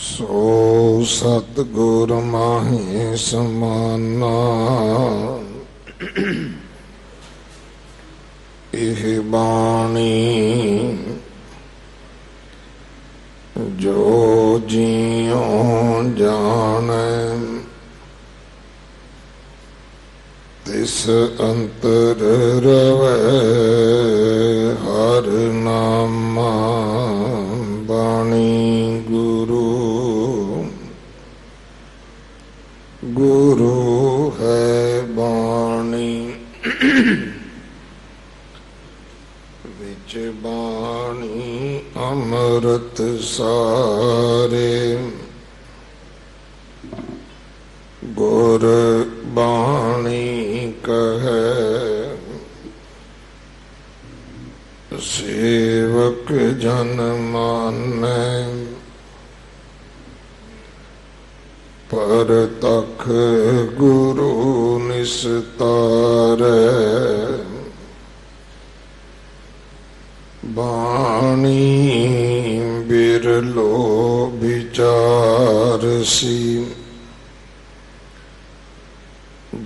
सो सतगुर माही समाना इह बाणी जो जियो जाने तिस अंतर रवे हर नामा बाणी गुरु गुरु है बाणी विच बाणी अमृत सारे गुर बाणी कहे सेवक जन माने पर तख गुरु निस्तारे बाणी बिरलो विचार सी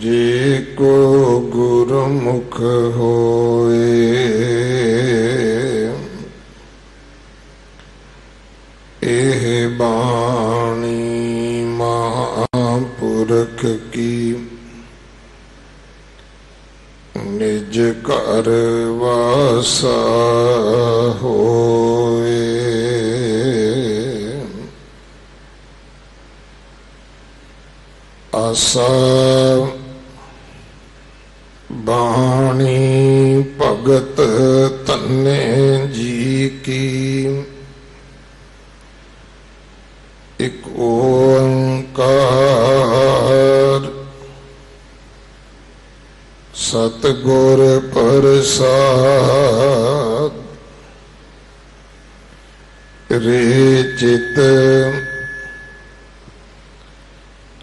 जे को गुरुमुख होए एह बाणी महापुरख की निज कर वासा होए आसा बाणी भगत तन्ने जी की एक ओंकार सतगुर प्रसाद रे चित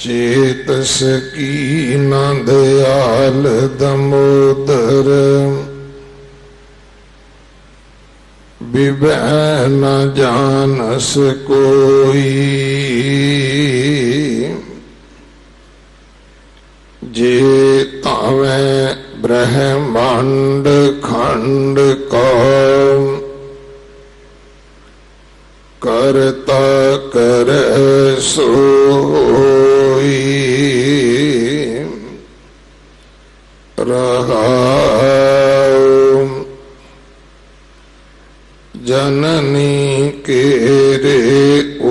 चेतस की न दयाल दमोदर विवह न जानस कोई जे तावे ब्रह्मांड खंड को करता कर सोई रहा जननी के रे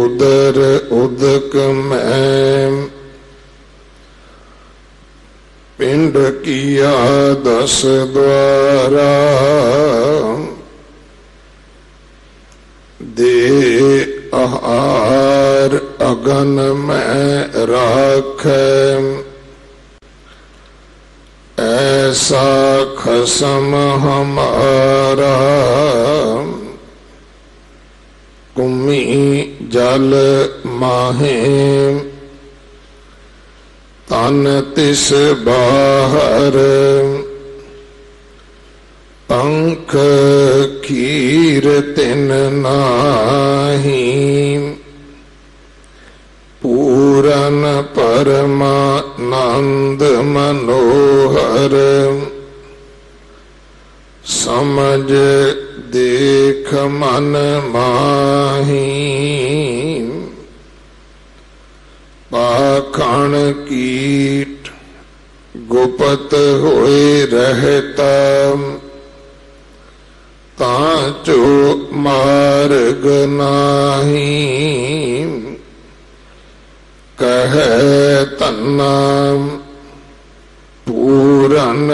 उदर उदक में पिंड किया 10 द्वारा दे आहार अगन में राख ऐसा खसम हमारा कुमी जल माहे तन तिस बाहर पंख खीर तिन नाही पूरन परमानंद मनोहर समझ देख मन माही पाखंड कीट गुपत होए रहता ताचो मार्ग नाही कहे तन्ना पूरन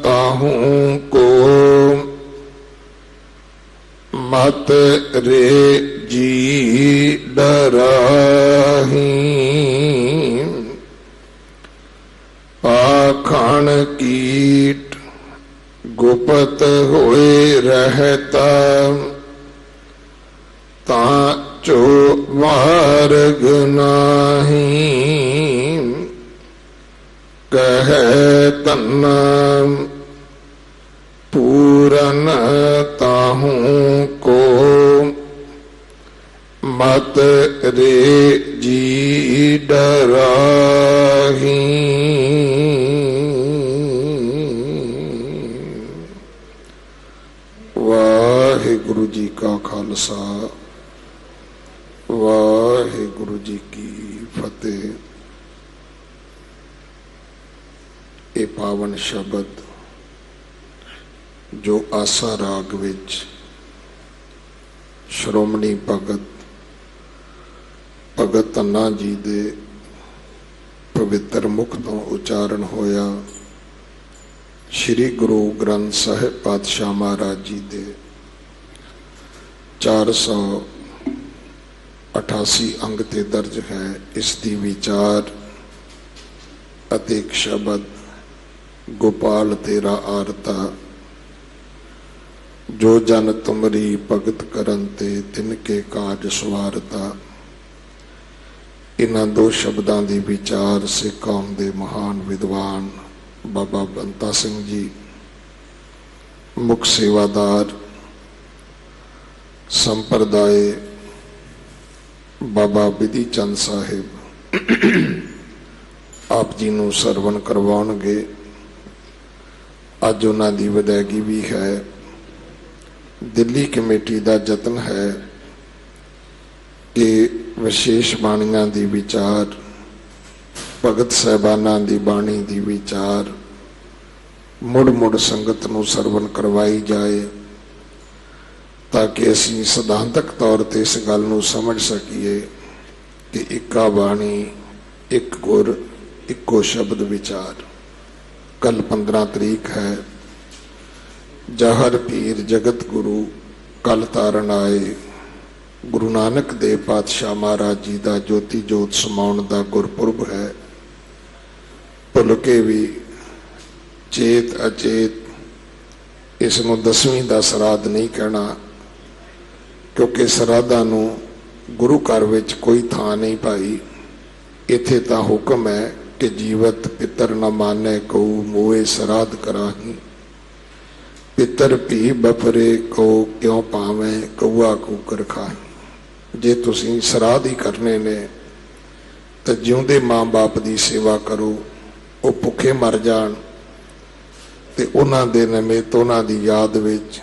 ताहू को मत रे जी डराही पाखंड कीट गुपत होए रहता ताचो मार्ग नाही कहे तन्ना पूरन ताहू को मत रे जी डराही। वाहिगुरु जी का खालसा, वाहिगुरु जी की फतेह। ये पावन शब्द जो आसा राग विच श्रोमणी भगत भगत धन्ना जी दे पवित्र मुख तो उचारण होया, श्री गुरु ग्रंथ साहिब पातशाह महाराज जी दे 488 अंग ते दर्ज है। इसकी विचार अतेक शब्द गोपाल तेरा आरता, जो जन तुमरी भगत करन ते तिनके काज सवारता। इन्हां दो शब्दां दी विचार सिख कौम दे महान विद्वान बाबा बंता सिंह जी, मुख सेवादार संप्रदाय बाबा विधि चंद साहिब आप जी नूं सरवण करवाउणगे। अज उन्हां दी विदायगी भी है। दिल्ली कमेटी का यतन है कि विशेष बाणियां दी विचार, भगत साहबाना दी बाणी दी विचार मुड़ मुड़ संगत नूं सरवण करवाई जाए, ताकि असीं सिद्धांतक तौर पर इस गल नूं समझ सकीए कि इक्का बाणी, एक गुर, इक्को शब्द विचार। कल 15 तरीक है। जहर पीर जगत गुरु कल तारन आए। गुरु नानक देव पातशाह महाराज जी का ज्योति जोत समाउण का गुरपुरब है। भुल के भी चेत अचेत इसनूं 10वीं का सराध नहीं कहना, क्योंकि सराधां नूं गुरु घर विच कोई थां नहीं पाई। इत्थे तां हुक्म है कि जीवत पितर न माने कऊ मोए सराध कराही। पितर भी बफरे को क्यों पावे कौआ कूकर खाही। जे तुसीं सराध ही करने ने तो जिउंदे माँ बाप की सेवा करो। वो भुखे मर जाण ते उन्हां दे नमित उन्हां दी याद विच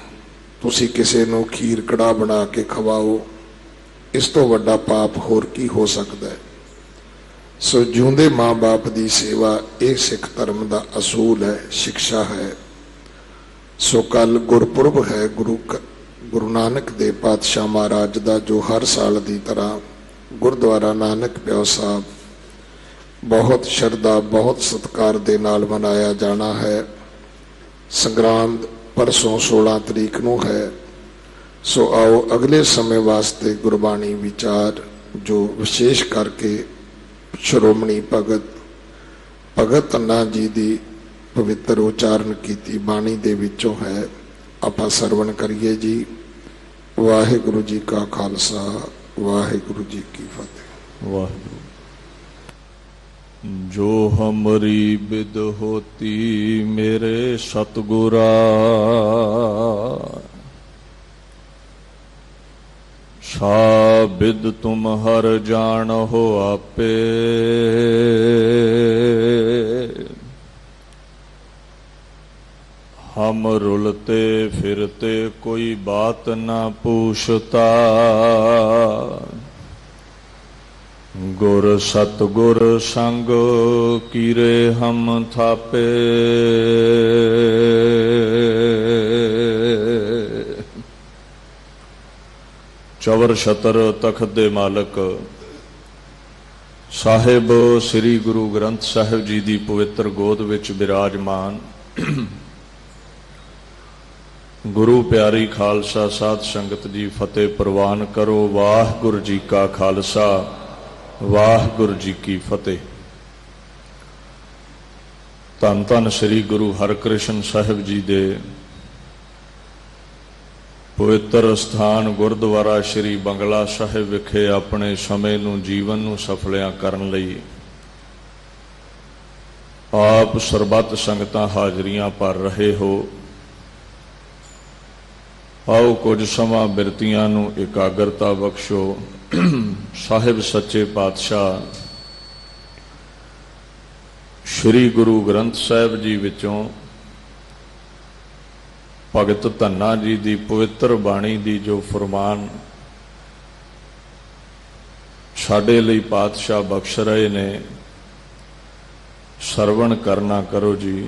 तुसीं किसे नूं खीर कड़ा बना के खवाओ। इस तो वड्डा पाप होर की हो सकता है। सो जिउंदे माँ बाप की सेवा ये सिख धर्म का असूल है, शिक्षा है। सो कल गुरपुरब है गुरु नानक देव पातशाह महाराज का, जो हर साल की तरह गुरुद्वारा नानक प्यो साहब बहुत श्रद्धा बहुत सत्कार दे नाल मनाया जाना है। संग्रांद परसों 16 तरीक नूं है। सो आओ अगले समय वास्ते गुरबाणी विचार जो विशेष करके श्रोमणी भगत भगत धन्ना जी की पवित्र उचारण की बाणी दे विचों है। आपां सरवण करिए जी। वाहिगुरु जी का खालसा, वाहिगुरु जी की फतेह। वाहिगुरु। जो हमरी बिद होती मेरे सतगुरा, शाबिद तुम हर जान हो आपे। हम रुलते फिरते कोई बात ना पूछता, गुर सतगुर संग कीरे हम थापे। चवर छतर तखत दे मालक साहिब श्री गुरु ग्रंथ साहिब जी की पवित्र गोद विच विराजमान गुरु प्यारी खालसा साध संगत जी फतेह प्रवान करो। वाहिगुरु जी का खालसा, वाहिगुरु जी की फतेह। धन धन श्री गुरु हरकृष्ण साहिब जी दे पवित्र स्थान गुरुद्वारा श्री बंगला साहिब विखे अपने समय नूं जीवन नूं सफलियां करन लई आप सरबत संगतां हाजरियां भर रहे हो। आओ कुछ समा बिरतियां नूं एकाग्रता बख्शो। साहिब सच्चे पातशाह श्री गुरु ग्रंथ साहिब जी विचों भगत धन्ना जी की पवित्र बाणी की जो फरमान साडे लई पातशाह बख्श रहे ने, सरवण करना करो जी।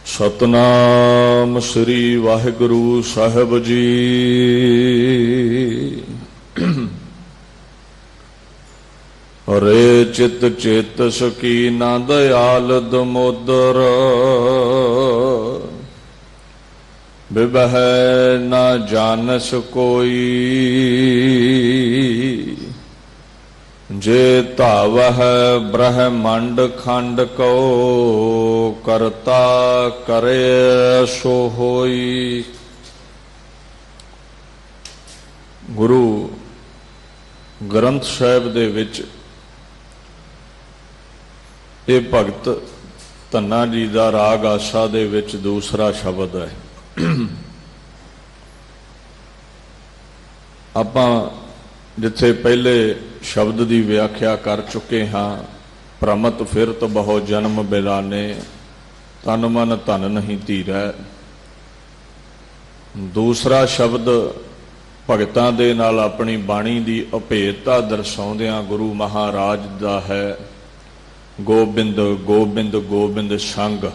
सतनाम श्री वाहिगुरु साहिब जी। रे चित चेतस की ना दयाल दमोदर, बिबह ना जानस कोई। जे धावह ब्रह्मंड खंड को, करता करे सो होई। गुरु ग्रंथ साहिब दे विच ये भगत धन्ना जी का राग आसा दे विच दूसरा शब्द है। आपां जिथे पहले शब्द की व्याख्या कर चुके हाँ, प्रमत फिरत बहु जन्म बिलाने, तन मन धन नहीं धीरै। दूसरा शब्द भगतां दे नाल अपनी बाणी की अभेदता दर्शाउंदियां गुरु महाराज दा है, गोबिंद गोबिंद गोबिंद संग।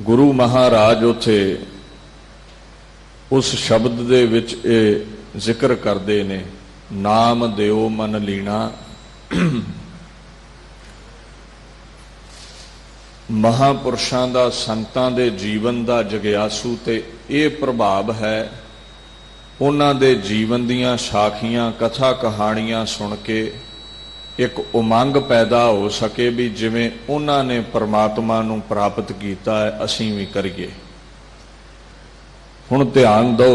गुरु महाराज उथे उस शब्द दे विच ये जिक्र करते ने, नाम देओ मन लीना। महापुरुषां दा संतां दे जीवन दा जग्यासू ते ये प्रभाव है, उन्हां दे जीवन दियां साखियां कथा कहानियां सुन के एक उमंग पैदा हो सके भी जिवें उन्हां ने परमात्मा नूं प्राप्त कीता है, असीं भी करिए। हुण ध्यान दो,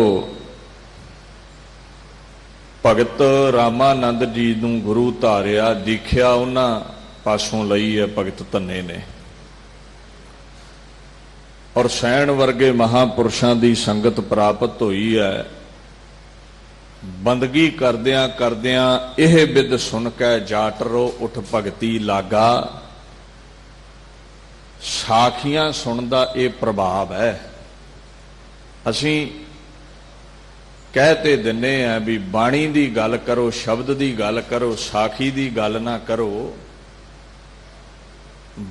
भगत रामानंद जी नूं गुरु धारिया, दीख्या उन्हां पासों लई है भगत धन्ने ने, और सैण वर्गे महापुरुषां दी संगत प्राप्त हुई है। बंदगी करदियां करदियां यह बिद सुन के जाट रो उठ भगती लागा। साखियां सुनदा ये प्रभाव है। असीं कहते दिने हैं भी बाणी की गल करो, शब्द की गल करो, साखी की गल ना करो।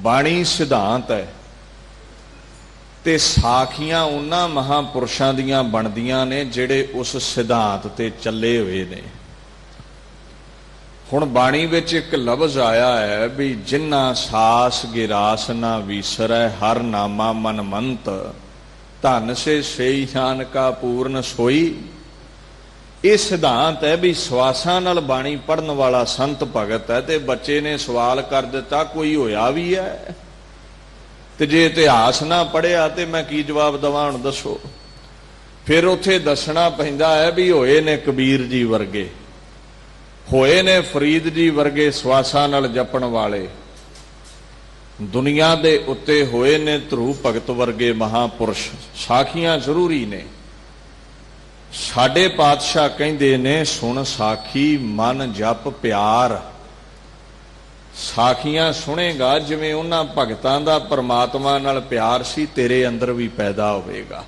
बाणी सिद्धांत है ते साखियां उन्हां महापुरुषां दियां बनदियां ने जिहड़े उस सिद्धांत ते चले हुए ने। हुण बाणी विच एक लफ्ज़ आया है भी जिन्ना सास गिरास ना विसरै, हर नामा मन मंत, धन से सेई जान का पूर्ण सोई। ये सिद्धांत है भी सवासां नाल बाणी पढ़न वाला संत भगत है। ते बच्चे ने सवाल कर दिता कोई होया भी है, ते जे इतिहास ना पढ़िया तो मैं की जवाब देवां, हुण दसो। फिर उत्थे दसना पैंदा है भी होए ने कबीर जी वर्गे, होए ने फरीद जी वर्गे सवासां नाल जपण वाले, दुनिया दे उत्ते होए ने ध्रुव भगत वर्गे महापुरुष। साखियां जरूरी ने। साडे पातशाह कहंदे ने सुन साखी मन जप प्यार। साखियां सुनेगा जिवें उन्हां भगतां दा परमात्मा नाल प्यार सी, तेरे अंदर भी पैदा होवेगा।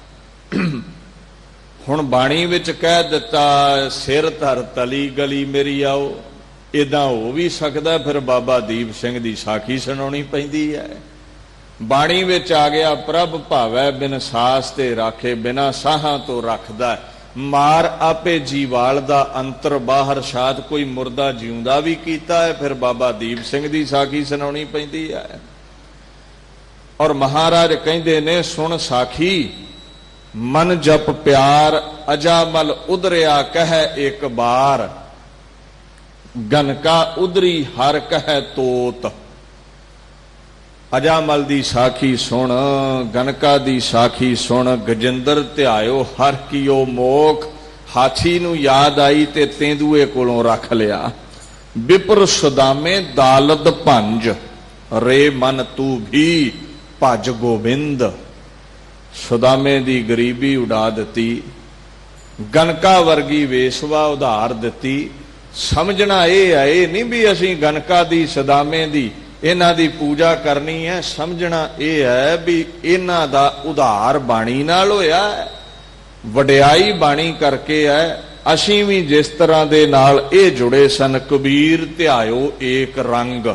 हुण बाणी विच कह दिता सिर धर तली गली मेरी आओ, इदां हो भी सकदा फिर बाबा दीप सिंह दी साखी सुनाउणी पैंदी है। बाणी विच आ गया प्रभ भावै बिन सास ते राखे, बिना साहां तो रखदा मार आपे जीवाल दा अंतर बाहर। शायद कोई मुर्दा जिउंदा भी कीता है, फिर बाबा दीप सिंह दी साखी सुनाउणी पैंदी है। और महाराज कहंदे ने सुन साखी मन जप प्यार, अजामल उदरिया कह एक बार, गनका उदरी हर कह तोत। अजामल दी साखी सुन, गनका दी साखी सुन, गजिंदर ध्यायो हर कीओ मोख। हाथी नू याद आई ते तेंदुए कोलों रख लिया। विपर सुदामे दालद भंज, रे मन तू भी भज गोबिंद। ਸੁਦਾਮੇ ਦੀ ਗਰੀਬੀ ਉਡਾ ਦਿੱਤੀ, ਗਨਕਾ ਵਰਗੀ ਵੇਸਵਾ ਉਧਾਰ ਦਿੱਤੀ। ਸਮਝਣਾ ਇਹ ਹੈ, ਇਹ ਨਹੀਂ ਵੀ ਅਸੀਂ ਗਨਕਾ ਦੀ ਸੁਦਾਮੇ ਦੀ ਇਹਨਾਂ ਦੀ ਪੂਜਾ ਕਰਨੀ ਹੈ। ਸਮਝਣਾ ਇਹ ਹੈ ਵੀ ਇਹਨਾਂ ਦਾ ਉਧਾਰ ਬਾਣੀ ਨਾਲ ਹੋਇਆ ਹੈ, ਵਡਿਆਈ ਬਾਣੀ ਕਰਕੇ ਹੈ। ਅਸੀਂ ਵੀ ਜਿਸ ਤਰ੍ਹਾਂ ਦੇ ਨਾਲ ਇਹ ਜੁੜੇ ਸਨ, ਕਬੀਰ ਧਿਆਇਓ ਏਕ ਰੰਗ,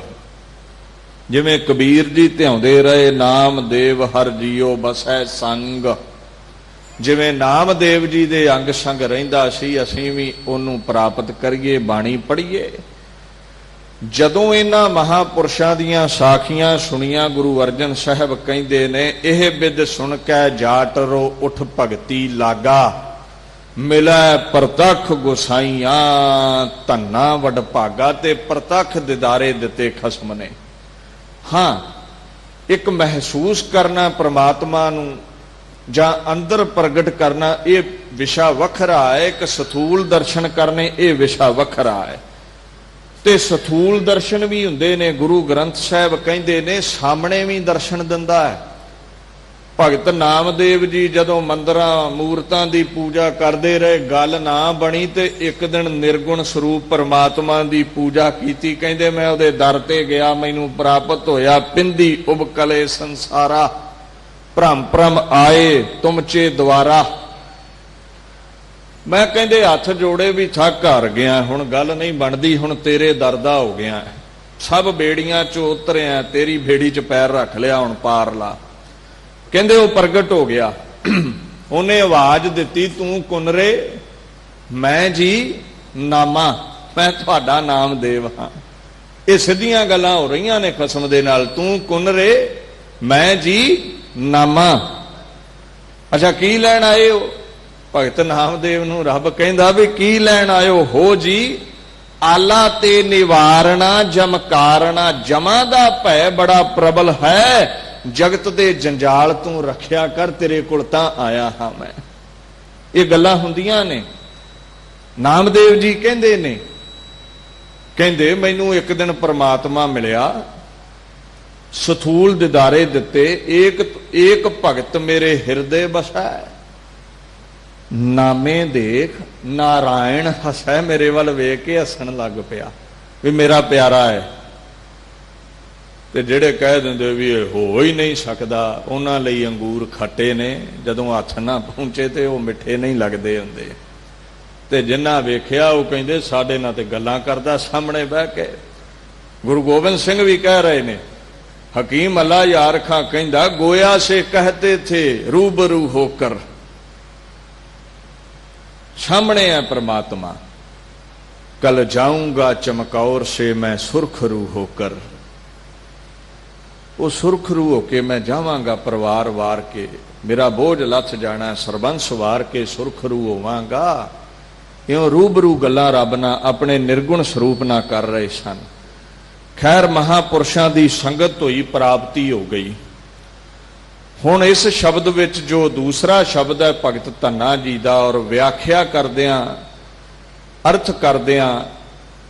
ਜਿਵੇਂ ਕਬੀਰ ਜੀ ਧਿਆਉਂਦੇ ਰਹੇ ਨਾਮਦੇਵ ਹਰ ਜੀਓ ਬਸੈ ਸੰਗ, ਜਿਵੇਂ ਨਾਮਦੇਵ ਜੀ ਦੇ ਅੰਗ ਸੰਗ ਰਹਿੰਦਾ ਸੀ, ਅਸੀਂ ਵੀ ਉਹਨੂੰ ਪ੍ਰਾਪਤ ਕਰੀਏ, ਬਾਣੀ ਪੜ੍ਹੀਏ। ਜਦੋਂ ਇਹਨਾਂ ਮਹਾਪੁਰਸ਼ਾਂ ਦੀਆਂ ਸਾਖੀਆਂ ਸੁਣੀਆਂ, ਗੁਰੂ ਅਰਜਨ ਸਾਹਿਬ ਕਹਿੰਦੇ ਨੇ, ਇਹ ਬਿਦ ਸੁਣ ਕੇ ਜਾਟ ਰੋ ਉਠ ਭਗਤੀ ਲਾਗਾ, ਮਿਲੈ ਪ੍ਰਤੱਖ ਗੁਸਾਈਆਂ ਧੰਨਾ ਵਡ ਭਾਗਾ। ਤੇ ਪ੍ਰਤੱਖ ਦਿਦਾਰੇ ਦਿੱਤੇ ਖਸਮ ਨੇ। ਹਾਂ, ਇੱਕ ਮਹਿਸੂਸ ਕਰਨਾ ਪ੍ਰਮਾਤਮਾ ਨੂੰ ਜਾਂ ਅੰਦਰ ਪ੍ਰਗਟ ਕਰਨਾ, ਇਹ ਵਿਸ਼ਾ ਵੱਖਰਾ ਹੈ। ਇੱਕ ਸਥੂਲ ਦਰਸ਼ਨ ਕਰਨੇ, ਇਹ ਵਿਸ਼ਾ ਵੱਖਰਾ ਹੈ। ਤੇ ਸਥੂਲ ਦਰਸ਼ਨ ਵੀ ਹੁੰਦੇ ਨੇ। ਗੁਰੂ ਗ੍ਰੰਥ ਸਾਹਿਬ ਕਹਿੰਦੇ ਨੇ ਸਾਹਮਣੇ ਵੀ ਦਰਸ਼ਨ ਦਿੰਦਾ ਹੈ। ਭਗਤ ਨਾਮਦੇਵ ਜੀ ਜਦੋਂ ਮੰਦਰਾਂ ਮੂਰਤਾਂ ਦੀ ਪੂਜਾ ਕਰਦੇ ਰਹੇ, ਗੱਲ ਨਾ ਬਣੀ ਤੇ ਇੱਕ ਦਿਨ ਨਿਰਗੁਣ ਸਰੂਪ ਪਰਮਾਤਮਾ ਦੀ ਪੂਜਾ ਕੀਤੀ। ਕਹਿੰਦੇ ਮੈਂ ਉਹਦੇ ਦਰ ਤੇ ਗਿਆ, ਮੈਨੂੰ ਪ੍ਰਾਪਤ ਹੋਇਆ ਪਿੰਦੀ ਉਬਕਲੇ ਸੰਸਾਰਾ, ਭ੍ਰਮ ਭ੍ਰਮ ਆਏ ਤੁਮਚੇ ਦੁਆਰਾ। ਮੈਂ ਕਹਿੰਦੇ ਹੱਥ ਜੋੜੇ ਵੀ ਥੱਕ ਹਾਰ ਗਿਆ, ਹੁਣ ਗੱਲ ਨਹੀਂ ਬਣਦੀ, ਹੁਣ ਤੇਰੇ ਦਰ ਦਾ ਹੋ ਗਿਆ, ਸਭ ਬੇੜੀਆਂ ਚੋਂ ਉਤਰਿਆ, ਤੇਰੀ ਬੇੜੀ 'ਚ ਪੈਰ ਰੱਖ ਲਿਆ, ਹੁਣ ਪਾਰ ਲਾ। ਕਹਿੰਦੇ ਉਹ ਪ੍ਰਗਟ ਹੋ ਗਿਆ। ਉਹਨੇ ਆਵਾਜ਼ ਦਿੱਤੀ, ਤੂੰ ਕੁਨਰੇ ਮੈਂ ਜੀ ਨਾਮਾ, ਮੈਂ ਤੁਹਾਡਾ ਨਾਮਦੇਵ ਹਾਂ। ਇਹ ਸਿੱਧੀਆਂ ਗੱਲਾਂ ਹੋ ਰਹੀਆਂ ਨੇ ਖਸਮ ਦੇ ਨਾਲ। ਤੂੰ ਕੁਨਰੇ ਮੈਂ ਜੀ ਨਾਮਾ। ਅੱਛਾ, ਕੀ ਲੈਣ ਆਏ ਹੋ? ਭਗਤ ਨਾਮਦੇਵ ਨੂੰ ਰੱਬ ਕਹਿੰਦਾ ਵੀ ਕੀ ਲੈਣ ਆਇਓ? ਹੋ ਜੀ ਆਲਾ ਤੇ ਨਿਵਾਰਣਾ ਜਮਕਾਰਣਾ, ਜਮਾ ਦਾ ਭੈ ਬੜਾ ਪ੍ਰਬਲ ਹੈ, ਜਗਤ ਦੇ ਜੰਜਾਲ ਤੂੰ ਰੱਖਿਆ ਕਰ, ਤੇਰੇ ਕੋਲ ਤਾਂ ਆਇਆ ਹਾਂ ਮੈਂ। ਇਹ ਗੱਲਾਂ ਹੁੰਦੀਆਂ ਨੇ। ਨਾਮਦੇਵ ਜੀ ਕਹਿੰਦੇ ਨੇ, ਕਹਿੰਦੇ ਮੈਨੂੰ ਇੱਕ ਦਿਨ ਪ੍ਰਮਾਤਮਾ ਮਿਲਿਆ, ਸਥੂਲ ਦਿਦਾਰੇ ਦਿੱਤੇ, ਏਕ ਭਗਤ ਮੇਰੇ ਹਿਰਦੇ ਬਸੈ, ਨਾਮੇ ਦੇਖ ਨਾਰਾਇਣ ਹਸੈ। ਮੇਰੇ ਵੱਲ ਵੇਖ ਕੇ ਹੱਸਣ ਲੱਗ ਪਿਆ ਵੀ ਮੇਰਾ ਪਿਆਰਾ ਹੈ। ਤੇ ਜਿਹੜੇ ਕਹਿ ਦਿੰਦੇ ਵੀ ਇਹ ਹੋ ਹੀ ਨਹੀਂ ਸਕਦਾ, ਉਹਨਾਂ ਲਈ ਅੰਗੂਰ ਖੱਟੇ ਨੇ, ਜਦੋਂ ਹੱਥ ਨਾ ਪਹੁੰਚੇ ਤੇ ਉਹ ਮਿੱਠੇ ਨਹੀਂ ਲੱਗਦੇ ਹੁੰਦੇ। ਤੇ ਜਿੰਨਾ ਵੇਖਿਆ ਉਹ ਕਹਿੰਦੇ ਸਾਡੇ ਨਾਲ ਤੇ ਗੱਲਾਂ ਕਰਦਾ ਸਾਹਮਣੇ ਬਹਿ ਕੇ। ਗੁਰੂ ਗੋਬਿੰਦ ਸਿੰਘ ਵੀ ਕਹਿ ਰਹੇ ਨੇ, ਹਕੀਮ ਅੱਲਾ ਯਾਰ ਖਾਂ ਕਹਿੰਦਾ, ਗੋਇਆ ਸੇ ਕਹਤੇ ਥੇ ਰੂਬਰੂ ਹੋਕਰ। ਸਾਹਮਣੇ ਹੈ ਪ੍ਰਮਾਤਮਾ। ਕਲ ਜਾਊਂਗਾ ਚਮਕੌਰ ਸੇ ਮੈਂ ਸੁਰਖਰੂ ਹੋਕਰ। ਉਹ ਸੁਰਖਰੂ ਹੋ ਕੇ ਮੈਂ ਜਾਵਾਂਗਾ, ਪਰਿਵਾਰ ਵਾਰ ਕੇ, ਮੇਰਾ ਬੋਝ ਲੱਥ ਜਾਣਾ, ਸਰਬੰਸ ਵਾਰ ਕੇ ਸੁਰਖਰੂ ਹੋਵਾਂਗਾ। ਇਉਂ ਰੂਬਰੂ ਗੱਲਾਂ ਰੱਬ ਨਾਲ ਆਪਣੇ ਨਿਰਗੁਣ ਸਰੂਪ ਨਾਲ ਕਰ ਰਹੇ ਸਨ। ਖੈਰ, ਮਹਾਪੁਰਸ਼ਾਂ ਦੀ ਸੰਗਤ ਹੋਈ, ਪ੍ਰਾਪਤੀ ਹੋ ਗਈ। ਹੁਣ ਇਸ ਸ਼ਬਦ ਵਿੱਚ ਜੋ ਦੂਸਰਾ ਸ਼ਬਦ ਹੈ ਭਗਤ ਧੰਨਾ ਜੀ ਦਾ, ਔਰ ਵਿਆਖਿਆ ਕਰਦਿਆਂ, ਅਰਥ ਕਰਦਿਆਂ,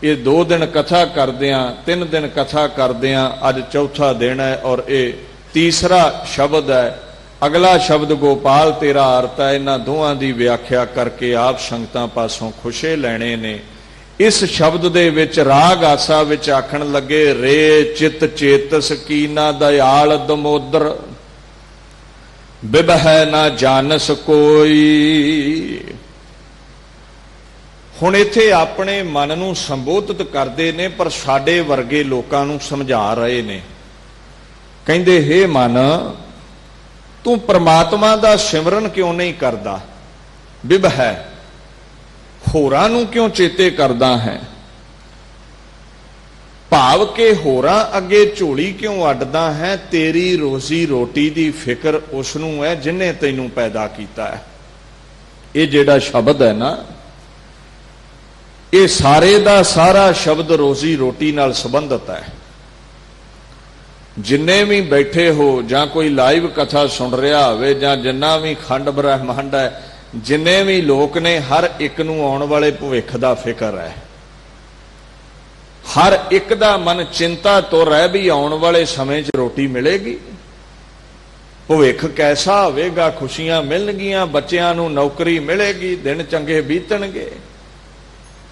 ਇਹ 2 ਦਿਨ ਕਥਾ ਕਰਦਿਆਂ, 3 ਦਿਨ ਕਥਾ ਕਰਦਿਆਂ, ਅੱਜ ਚੌਥਾ ਦਿਨ ਹੈ ਔਰ ਇਹ ਤੀਸਰਾ ਸ਼ਬਦ ਹੈ। ਅਗਲਾ ਸ਼ਬਦ ਗੋਪਾਲ ਤੇਰਾ ਅਰਥ ਹੈ। ਇਹਨਾਂ ਦੋਹਾਂ ਦੀ ਵਿਆਖਿਆ ਕਰਕੇ ਆਪ ਸੰਗਤਾਂ ਪਾਸੋਂ ਖੁਸ਼ੇ ਲੈਣੇ ਨੇ। ਇਸ ਸ਼ਬਦ ਦੇ ਵਿੱਚ ਰਾਗ ਆਸਾ ਵਿੱਚ ਆਖਣ ਲੱਗੇ, ਰੇ ਚਿਤ ਚੇਤਸ ਕੀਨਾ ਦਇਆਲ ਦਮੋਦਰ, ਬਿਬਹਿ ਨਾ ਜਾਣਸ ਕੋਈ। ਹੁਣ ਇੱਥੇ ਆਪਣੇ ਮਨ ਨੂੰ ਸੰਬੋਧਿਤ ਕਰਦੇ ਨੇ, ਪਰ ਸਾਡੇ ਵਰਗੇ ਲੋਕਾਂ ਨੂੰ ਸਮਝਾ ਰਹੇ ਨੇ। ਕਹਿੰਦੇ, ਹੇ ਮਨ, ਤੂੰ ਪ੍ਰਮਾਤਮਾ ਦਾ ਸਿਮਰਨ ਕਿਉਂ ਨਹੀਂ ਕਰਦਾ? ਬਿਬਹਿ, ਹੋਰਾਂ ਨੂੰ ਕਿਉਂ ਚੇਤੇ ਕਰਦਾ ਹੈ? ਭਾਵ ਕਿ ਹੋਰਾਂ ਅੱਗੇ ਝੋਲੀ ਕਿਉਂ ਅੱਡਦਾ ਹੈ? ਤੇਰੀ ਰੋਜ਼ੀ ਰੋਟੀ ਦੀ ਫਿਕਰ ਉਸ ਨੂੰ ਹੈ ਜਿਹਨੇ ਤੈਨੂੰ ਪੈਦਾ ਕੀਤਾ ਹੈ। ਇਹ ਜਿਹੜਾ ਸ਼ਬਦ ਹੈ ਨਾ, ਇਹ ਸਾਰੇ ਦਾ ਸਾਰਾ ਸ਼ਬਦ ਰੋਜ਼ੀ ਰੋਟੀ ਨਾਲ ਸੰਬੰਧਿਤ ਹੈ। ਜਿੰਨੇ ਵੀ ਬੈਠੇ ਹੋ, ਜਾਂ ਕੋਈ ਲਾਈਵ ਕਥਾ ਸੁਣ ਰਿਹਾ ਹੋਵੇ, ਜਾਂ ਜਿੰਨਾ ਵੀ ਖੰਡ ਬ੍ਰਹਿਮੰਡ ਹੈ, ਜਿੰਨੇ ਵੀ ਲੋਕ ਨੇ, ਹਰ ਇੱਕ ਨੂੰ ਆਉਣ ਵਾਲੇ ਭਵਿੱਖ ਦਾ ਫਿਕਰ ਹੈ। ਹਰ ਇੱਕ ਦਾ ਮਨ ਚਿੰਤਾ ਤੁਰ ਹੈ ਵੀ ਆਉਣ ਵਾਲੇ ਸਮੇਂ 'ਚ ਰੋਟੀ ਮਿਲੇਗੀ। ਭਵਿੱਖ ਕੈਸਾ ਹੋਵੇਗਾ, ਖੁਸ਼ੀਆਂ ਮਿਲਣਗੀਆਂ, ਬੱਚਿਆਂ ਨੂੰ ਨੌਕਰੀ ਮਿਲੇਗੀ, ਦਿਨ ਚੰਗੇ ਬੀਤਣਗੇ।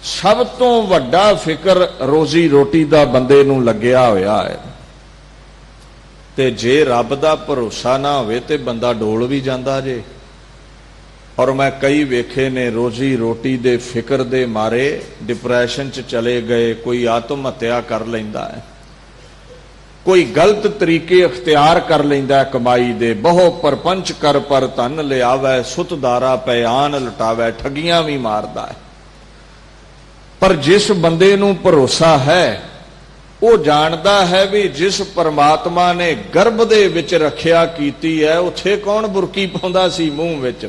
ਸਭ ਤੋਂ ਵੱਡਾ ਫਿਕਰ ਰੋਜ਼ੀ ਰੋਟੀ ਦਾ ਬੰਦੇ ਨੂੰ ਲੱਗਿਆ ਹੋਇਆ ਹੈ। ਤੇ ਜੇ ਰੱਬ ਦਾ ਭਰੋਸਾ ਨਾ ਹੋਵੇ ਤੇ ਬੰਦਾ ਡੋਲ ਵੀ ਜਾਂਦਾ ਜੇ। ਔਰ ਮੈਂ ਕਈ ਵੇਖੇ ਨੇ ਰੋਜ਼ੀ ਰੋਟੀ ਦੇ ਫਿਕਰ ਦੇ ਮਾਰੇ ਡਿਪਰੈਸ਼ਨ 'ਚ ਚਲੇ ਗਏ, ਕੋਈ ਆਤਮ ਹੱਤਿਆ ਕਰ ਲੈਂਦਾ ਹੈ, ਕੋਈ ਗਲਤ ਤਰੀਕੇ ਅਖਤਿਆਰ ਕਰ ਲੈਂਦਾ ਕਮਾਈ ਦੇ। ਬਹੁ ਪਰਪੰਚ ਕਰ ਪਰ ਧਨ ਲਿਆਵੈ, ਸੁਤਦਾਰਾ ਪੈ ਆਨ ਲਟਾਵੈ, ਠੱਗੀਆਂ ਵੀ ਮਾਰਦਾ ਹੈ। ਪਰ ਜਿਸ ਬੰਦੇ ਨੂੰ ਭਰੋਸਾ ਹੈ ਉਹ ਜਾਣਦਾ ਹੈ ਵੀ ਜਿਸ ਪਰਮਾਤਮਾ ਨੇ ਗਰਭ ਦੇ ਵਿੱਚ ਰੱਖਿਆ ਕੀਤੀ ਹੈ, ਉੱਥੇ ਕੌਣ ਬੁਰਕੀ ਪਾਉਂਦਾ ਸੀ ਮੂੰਹ ਵਿੱਚ,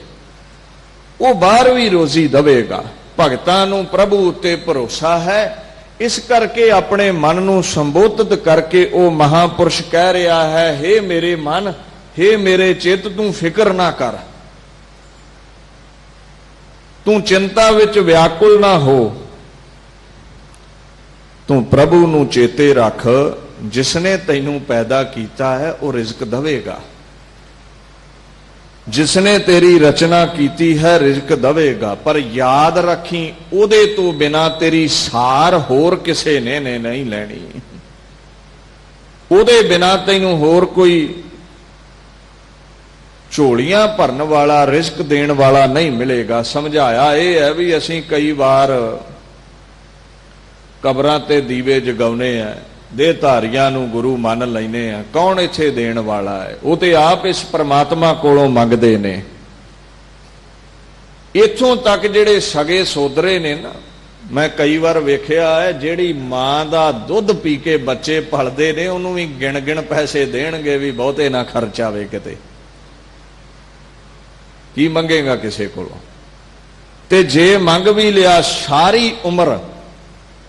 ਉਹ ਬਾਹਰ ਵੀ ਰੋਜ਼ੀ ਦੇਵੇਗਾ। ਭਗਤਾਂ ਨੂੰ ਪ੍ਰਭੂ ਉੱਤੇ ਭਰੋਸਾ ਹੈ, ਇਸ ਕਰਕੇ ਆਪਣੇ ਮਨ ਨੂੰ ਸੰਬੋਧਿਤ ਕਰਕੇ ਉਹ ਮਹਾਪੁਰਸ਼ ਕਹਿ ਰਿਹਾ ਹੈ, ਹੇ ਮੇਰੇ ਮਨ, ਹੇ ਮੇਰੇ ਚਿੱਤ, ਤੂੰ ਫਿਕਰ ਨਾ ਕਰ, ਤੂੰ ਚਿੰਤਾ ਵਿੱਚ ਵਿਆਕੁਲ ਨਾ ਹੋ, ਤੂੰ ਪ੍ਰਭੂ ਨੂੰ ਚੇਤੇ ਰੱਖ, ਜਿਸਨੇ ਤੈਨੂੰ ਪੈਦਾ ਕੀਤਾ ਹੈ ਉਹ ਰਿਜ਼ਕ ਦੇਵੇਗਾ, ਜਿਸਨੇ ਤੇਰੀ ਰਚਨਾ ਕੀਤੀ ਹੈ ਰਿਜ਼ਕ ਦੇਵੇਗਾ। ਪਰ ਯਾਦ ਰੱਖੀ, ਉਹਦੇ ਤੋਂ ਬਿਨਾ ਤੇਰੀ ਸਾਰ ਹੋਰ ਕਿਸੇ ਨੇ ਨਹੀਂ ਲੈਣੀ, ਉਹਦੇ ਬਿਨਾ ਤੈਨੂੰ ਹੋਰ ਕੋਈ ਝੋਲੀਆਂ ਭਰਨ ਵਾਲਾ, ਰਿਜ਼ਕ ਦੇਣ ਵਾਲਾ ਨਹੀਂ ਮਿਲੇਗਾ। ਸਮਝਾਇਆ ਇਹ ਹੈ ਵੀ ਅਸੀਂ ਕਈ ਵਾਰ ਕਬਰਾਂ ਤੇ ਦੀਵੇ ਜਗਾਉਨੇ ਆ, ਦੇਹਧਾਰੀਆਂ ਨੂੰ ਗੁਰੂ ਮੰਨ ਲੈਨੇ ਆ, ਕੌਣ ਇੱਥੇ ਦੇਣ ਵਾਲਾ ਹੈ? ਉਹ ਤੇ ਆਪ ਇਸ ਪ੍ਰਮਾਤਮਾ ਕੋਲੋਂ ਮੰਗਦੇ ਨੇ। ਇੱਥੋਂ ਤੱਕ ਜਿਹੜੇ ਸਗੇ ਸੋਦਰੇ ਨੇ ਨਾ, ਮੈਂ ਕਈ ਵਾਰ ਵੇਖਿਆ ਹੈ, ਜਿਹੜੀ ਮਾਂ ਦਾ ਦੁੱਧ ਪੀ ਕੇ ਬੱਚੇ ਪਲਦੇ ਨੇ ਉਹਨੂੰ ਵੀ ਗਿਣ ਗਿਣ ਪੈਸੇ ਦੇਣਗੇ ਵੀ ਬਹੁਤੇ ਨਾ ਖਰਚ ਆਵੇ ਕਿਤੇ। ਕੀ ਮੰਗੇਗਾ ਕਿਸੇ ਕੋਲੋਂ? ਤੇ ਜੇ ਮੰਗ ਵੀ ਲਿਆ, ਸਾਰੀ ਉਮਰ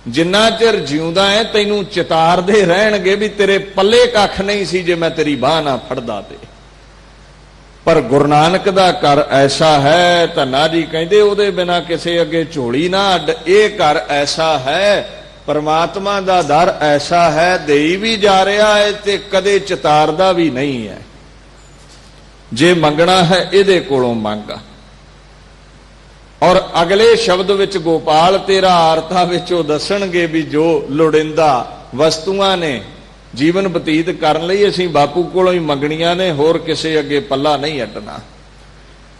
ਜਿੰਨਾ ਚਿਰ ਜਿਉਂਦਾ ਹੈ ਤੈਨੂੰ ਚਿਤਾਰਦੇ ਰਹਿਣਗੇ ਵੀ ਤੇਰੇ ਪੱਲੇ ਕੱਖ ਨਹੀਂ ਸੀ ਜੇ ਮੈਂ ਤੇਰੀ ਬਾਹ ਨਾ ਫੜਦਾ ਤੇ। ਪਰ ਗੁਰੂ ਨਾਨਕ ਦਾ ਘਰ ਐਸਾ ਹੈ, ਧੰਨਾ ਜੀ ਕਹਿੰਦੇ, ਉਹਦੇ ਬਿਨਾ ਕਿਸੇ ਅੱਗੇ ਝੋਲੀ ਨਾ ਅੱਡ। ਇਹ ਘਰ ਐਸਾ ਹੈ, ਪਰਮਾਤਮਾ ਦਾ ਦਰ ਐਸਾ ਹੈ, ਦੇਈ ਵੀ ਜਾ ਰਿਹਾ ਹੈ ਤੇ ਕਦੇ ਚਿਤਾਰਦਾ ਵੀ ਨਹੀਂ ਹੈ। ਜੇ ਮੰਗਣਾ ਹੈ ਇਹਦੇ ਕੋਲੋਂ ਮੰਗ। ਔਰ ਅਗਲੇ ਸ਼ਬਦ ਵਿੱਚ ਗੋਪਾਲ ਤੇਰਾ ਆਰਤਾ ਵਿੱਚ ਉਹ ਦੱਸਣਗੇ ਵੀ ਜੋ ਲੋੜਿੰਦਾ ਵਸਤੂਆਂ ਨੇ ਜੀਵਨ ਬਤੀਤ ਕਰਨ ਲਈ ਅਸੀਂ ਬਾਪੂ ਕੋਲੋਂ ਹੀ ਮੰਗਣੀਆਂ ਨੇ, ਹੋਰ ਕਿਸੇ ਅੱਗੇ ਪੱਲਾ ਨਹੀਂ ਅੱਡਣਾ।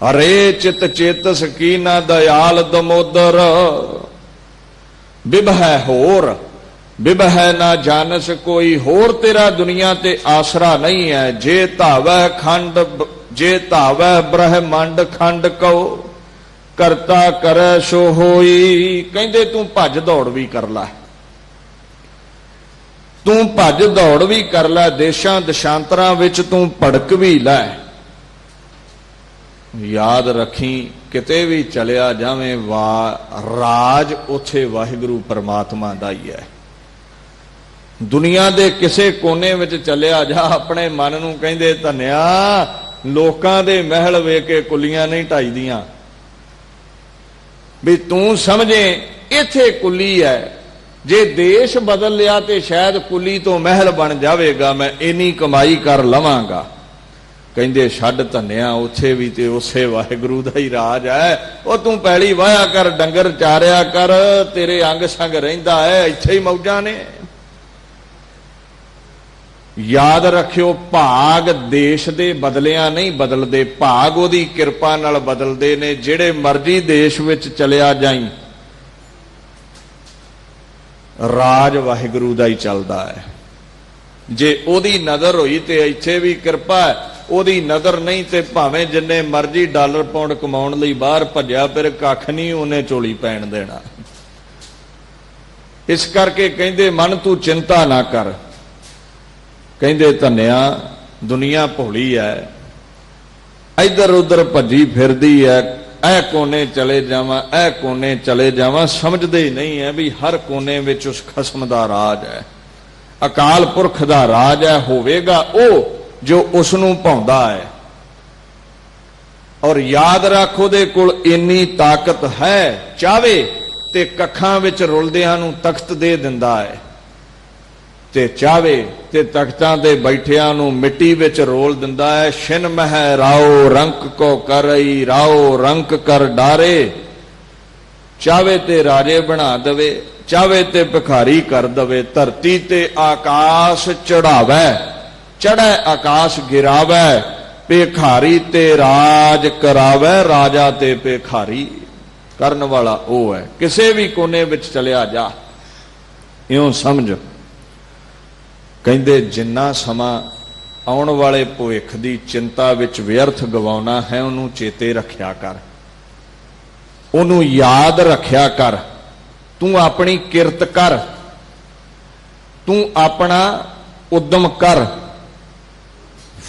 ਹਰੇ ਚਿਤ ਚੇਤਸ ਕੀਨਾ ਦਇਆਲ ਦਮੋਦਰ, ਬਿਭੈ ਹੋਰ ਬਿਭੈ ਨਾ ਜਾਣਸ ਕੋਈ, ਹੋਰ ਤੇਰਾ ਦੁਨੀਆ ਤੇ ਆਸਰਾ ਨਹੀਂ ਹੈ। ਜੇ ਧਾਵੈ ਖੰਡ, ਜੇ ਧਾਵੈ ਬ੍ਰਹਮੰਡ ਖੰਡ ਕਉ, ਕਰਤਾ ਕਰੈ ਸੋ ਹੋਈ। ਕਹਿੰਦੇ ਤੂੰ ਭੱਜ ਦੌੜ ਵੀ ਕਰ ਲੈ, ਤੂੰ ਭੱਜ ਦੌੜ ਵੀ ਕਰ ਲੈ, ਦੇਸ਼ਾਂ ਦਸ਼ਾਂਤਰਾਂ ਵਿੱਚ ਤੂੰ ਭੜਕ ਵੀ ਲੈ। ਯਾਦ ਰੱਖੀ, ਕਿਤੇ ਵੀ ਚਲਿਆ ਜਾਵੇਂ ਰਾਜ ਉੱਥੇ ਵਾਹਿਗੁਰੂ ਪਰਮਾਤਮਾ ਦਾ ਹੀ ਹੈ। ਦੁਨੀਆ ਦੇ ਕਿਸੇ ਕੋਨੇ ਵਿੱਚ ਚਲਿਆ ਜਾ, ਆਪਣੇ ਮਨ ਨੂੰ ਕਹਿੰਦੇ ਧੰਨਿਆ, ਲੋਕਾਂ ਦੇ ਮਹਿਲ ਵੇਖ ਕੇ ਕੁੱਲੀਆਂ ਨਹੀਂ ਢਾਈਦੀਆਂ, ਵੀ ਤੂੰ ਸਮਝੇ ਇੱਥੇ ਕੁੱਲੀ ਹੈ। ਜੇ ਦੇਸ਼ ਬਦਲ ਲਿਆ ਤੇ ਸ਼ਾਇਦ ਕੁੱਲੀ ਤੋਂ ਮਹਿਲ ਬਣ ਜਾਵੇਗਾ, ਮੈਂ ਇੰਨੀ ਕਮਾਈ ਕਰ ਲਵਾਂਗਾ। ਕਹਿੰਦੇ ਛੱਡ ਧੰਨਿਆ, ਉੱਥੇ ਵੀ ਤੇ ਉਸੇ ਵਾਹਿਗੁਰੂ ਦਾ ਹੀ ਰਾਜ ਹੈ। ਉਹ ਤੂੰ ਪੈਲੀ ਵਾਹਿਆ ਕਰ, ਡੰਗਰ ਚਾਰਿਆ ਕਰ, ਤੇਰੇ ਅੰਗ ਸੰਗ ਰਹਿੰਦਾ ਹੈ, ਇੱਥੇ ਹੀ ਮੌਜਾਂ ਨੇ। ਯਾਦ ਰੱਖਿਓ, ਭਾਗ ਦੇਸ਼ ਦੇ ਬਦਲਿਆਂ ਨਹੀਂ ਬਦਲਦੇ, ਭਾਗ ਉਹਦੀ ਕਿਰਪਾ ਨਾਲ ਬਦਲਦੇ ਨੇ। ਜਿਹੜੇ ਮਰਜ਼ੀ ਦੇਸ਼ ਵਿੱਚ ਚਲਿਆ ਜਾਈ, ਰਾਜ ਵਾਹਿਗੁਰੂ ਦਾ ਹੀ ਚੱਲਦਾ ਹੈ। ਜੇ ਉਹਦੀ ਨਜ਼ਰ ਹੋਈ ਤੇ ਇੱਥੇ ਵੀ ਕਿਰਪਾ ਹੈ, ਉਹਦੀ ਨਜ਼ਰ ਨਹੀਂ ਤੇ ਭਾਵੇਂ ਜਿੰਨੇ ਮਰਜ਼ੀ ਡਾਲਰ ਪਾਉਂਡ ਕਮਾਉਣ ਲਈ ਬਾਹਰ ਭੱਜਿਆ, ਫਿਰ ਕੱਖ ਨਹੀਂ ਉਹਨੇ ਝੋਲੀ ਪੈਣ ਦੇਣਾ। ਇਸ ਕਰਕੇ ਕਹਿੰਦੇ ਮਨ ਤੂੰ ਚਿੰਤਾ ਨਾ ਕਰ। ਕਹਿੰਦੇ ਧੰਨਿਆ, ਦੁਨੀਆ ਭੋਲੀ ਹੈ, ਇੱਧਰ ਉੱਧਰ ਭੱਜੀ ਫਿਰਦੀ ਹੈ, ਇਹ ਕੋਨੇ ਚਲੇ ਜਾਵਾਂ, ਇਹ ਕੋਨੇ ਚਲੇ ਜਾਵਾਂ, ਸਮਝਦੇ ਹੀ ਨਹੀਂ ਹੈ ਵੀ ਹਰ ਕੋਨੇ ਵਿੱਚ ਉਸ ਖਸਮ ਦਾ ਰਾਜ ਹੈ, ਅਕਾਲ ਪੁਰਖ ਦਾ ਰਾਜ ਹੈ। ਹੋਵੇਗਾ ਉਹ ਜੋ ਉਸ ਨੂੰ ਭਾਉਂਦਾ ਹੈ। ਔਰ ਯਾਦ ਰੱਖ, ਉਹਦੇ ਕੋਲ ਇੰਨੀ ਤਾਕਤ ਹੈ, ਚਾਹੇ ਤੇ ਕੱਖਾਂ ਵਿੱਚ ਰੁਲਦਿਆਂ ਨੂੰ ਤਖਤ ਦੇ ਦਿੰਦਾ ਹੈ। ਤੇ ਚਾਵੇ ਤੇ ਤਖਤਾਂ ਤੇ ਬੈਠਿਆਂ ਨੂੰ ਮਿੱਟੀ ਵਿੱਚ ਰੋਲ ਦਿੰਦਾ ਹੈ। ਛਿਨ ਮਹਿ ਰਾਓ ਰੰਕ ਕੋ ਕਰਈ, ਰਾਓ ਰੰਕ ਕਰ ਡਾਰੇ। ਚਾਵੇ ਤੇ ਰਾਜੇ ਬਣਾ ਦਵੇ, ਚਾਵੇ ਤੇ ਭਿਖਾਰੀ ਕਰ ਦਵੇ। ਧਰਤੀ ਤੇ ਆਕਾਸ਼ ਚੜਾਵੇ, ਚੜ੍ਹੈ ਆਕਾਸ਼ ਗਿਰਾਵੇ। ਭਿਖਾਰੀ ਤੇ ਰਾਜ ਕਰਾਵੇ, ਰਾਜਾ ਤੇ ਭਿਖਾਰੀ। ਕਰਨ ਵਾਲਾ ਉਹ ਹੈ। ਕਿਸੇ ਵੀ ਕੋਨੇ ਵਿੱਚ ਚਲਿਆ ਜਾ, ਇਉਂ ਸਮਝ। ਕਹਿੰਦੇ ਜਿੰਨਾ ਸਮਾਂ ਆਉਣ ਵਾਲੇ ਭਵਿੱਖ ਦੀ ਚਿੰਤਾ ਵਿੱਚ ਵਿਅਰਥ ਗਵਾਉਣਾ ਹੈ, ਉਹਨੂੰ ਚੇਤੇ ਰੱਖਿਆ ਕਰ, ਉਹਨੂੰ ਯਾਦ ਰੱਖਿਆ ਕਰ। ਤੂੰ ਆਪਣੀ ਕਿਰਤ ਕਰ, ਤੂੰ ਆਪਣਾ ਉਦਮ ਕਰ।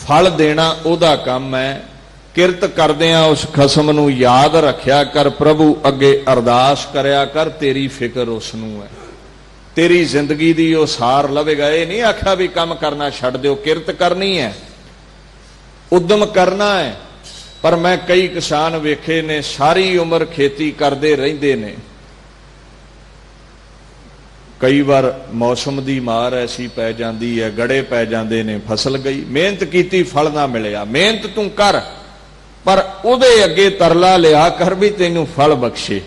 ਫਲ ਦੇਣਾ ਉਹਦਾ ਕੰਮ ਹੈ। ਕਿਰਤ ਕਰਦਿਆਂ ਉਸ ਖਸਮ ਨੂੰ ਯਾਦ ਰੱਖਿਆ ਕਰ। ਪ੍ਰਭੂ ਅੱਗੇ ਅਰਦਾਸ ਕਰਿਆ ਕਰ, ਤੇਰੀ ਫਿਕਰ ਉਸ ਨੂੰ ਹੈ। ਤੇਰੀ ਜ਼ਿੰਦਗੀ ਦੀ ਉਹ ਸਾਰ ਲਵੇਗਾ। ਇਹ ਨਹੀਂ ਆਖਿਆ ਵੀ ਕੰਮ ਕਰਨਾ ਛੱਡ ਦਿਓ, ਕਿਰਤ ਕਰਨੀ ਹੈ, ਉਦਮ ਕਰਨਾ ਹੈ। ਪਰ ਮੈਂ ਕਈ ਕਿਸਾਨ ਵੇਖੇ ਨੇ ਸਾਰੀ ਉਮਰ ਖੇਤੀ ਕਰਦੇ ਰਹਿੰਦੇ ਨੇ। ਕਈ ਵਾਰ ਮੌਸਮ ਦੀ ਮਾਰ ਐਸੀ ਪੈ ਜਾਂਦੀ ਹੈ, ਗੜੇ ਪੈ ਜਾਂਦੇ ਨੇ, ਫਸਲ ਗਈ। ਮਿਹਨਤ ਕੀਤੀ, ਫਲ ਨਾ ਮਿਲਿਆ। ਮਿਹਨਤ ਤੂੰ ਕਰ, ਪਰ ਉਹਦੇ ਅੱਗੇ ਤਰਲਾ ਲਿਆ ਕਰ ਵੀ ਤੈਨੂੰ ਫਲ ਬਖਸ਼ੇ,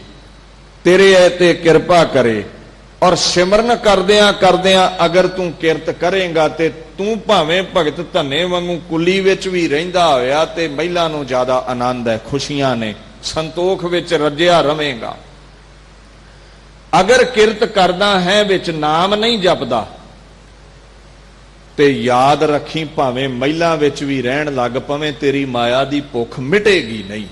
ਤੇਰੇ ਐ ਤੇ ਕਿਰਪਾ ਕਰੇ। ਔਰ ਸਿਮਰਨ ਕਰਦਿਆਂ ਕਰਦਿਆਂ ਅਗਰ ਤੂੰ ਕਿਰਤ ਕਰੇਂਗਾ ਤੇ ਤੂੰ ਭਾਵੇਂ ਭਗਤ ਧੰਨੇ ਵਾਂਗੂ ਕੁੱਲੀ ਵਿੱਚ ਵੀ ਰਹਿੰਦਾ ਹੋਇਆ ਤੇ ਮਹਿਲਾ ਨੂੰ ਜ਼ਿਆਦਾ ਆਨੰਦ ਹੈ, ਖੁਸ਼ੀਆਂ ਨੇ, ਸੰਤੋਖ ਵਿੱਚ ਰੱਜਿਆ ਰਵੇਂਗਾ। ਅਗਰ ਕਿਰਤ ਕਰਦਾ ਹੈ ਵਿੱਚ ਨਾਮ ਨਹੀਂ ਜਪਦਾ ਤੇ ਯਾਦ ਰੱਖੀ ਭਾਵੇਂ ਮਹਿਲਾ ਵਿੱਚ ਵੀ ਰਹਿਣ ਲੱਗ ਪਵੇਂ, ਤੇਰੀ ਮਾਇਆ ਦੀ ਭੁੱਖ ਮਿਟੇਗੀ ਨਹੀਂ।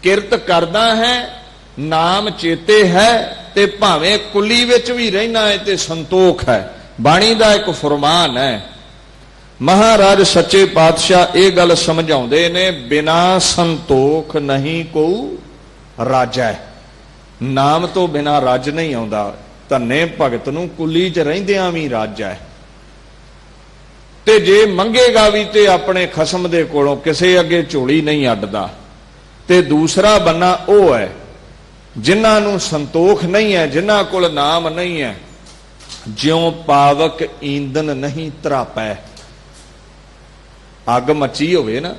ਕਿਰਤ ਕਰਦਾ ਹੈ, ਨਾਮ ਚੇਤੇ ਹੈ ਤੇ ਭਾਵੇਂ ਕੁੱਲੀ ਵਿੱਚ ਵੀ ਰਹਿਣਾ ਹੈ ਤੇ ਸੰਤੋਖ ਹੈ। ਬਾਣੀ ਦਾ ਇੱਕ ਫਰਮਾਨ ਹੈ। ਮਹਾਰਾਜ ਸੱਚੇ ਪਾਤਸ਼ਾਹ ਇਹ ਗੱਲ ਸਮਝਾਉਂਦੇ ਨੇ, ਬਿਨਾ ਸੰਤੋਖ ਨਹੀਂ ਕੋ ਰਾਜੈ। ਨਾਮ ਤੋਂ ਬਿਨਾ ਰੱਜ ਨਹੀਂ ਆਉਂਦਾ। ਧੰਨੇ ਭਗਤ ਨੂੰ ਕੁੱਲੀ 'ਚ ਰਹਿੰਦਿਆਂ ਵੀ ਰੱਜ ਹੈ। ਤੇ ਜੇ ਮੰਗੇਗਾ ਵੀ ਤੇ ਆਪਣੇ ਖਸਮ ਦੇ ਕੋਲੋਂ, ਕਿਸੇ ਅੱਗੇ ਝੋਲੀ ਨਹੀਂ ਅੱਡਦਾ। ਤੇ ਦੂਸਰਾ ਬੰਨਾ ਉਹ ਹੈ ਜਿਨ੍ਹਾਂ ਨੂੰ ਸੰਤੋਖ ਨਹੀਂ ਹੈ, ਜਿਨ੍ਹਾਂ ਕੋਲ ਨਾਮ ਨਹੀਂ ਹੈ। ਜਿਉਂ ਪਾਵਕ ਈਂਧਨ ਨਹੀਂ ਤਰਾਪੈ। ਅੱਗ ਮੱਚੀ ਹੋਵੇ ਨਾ,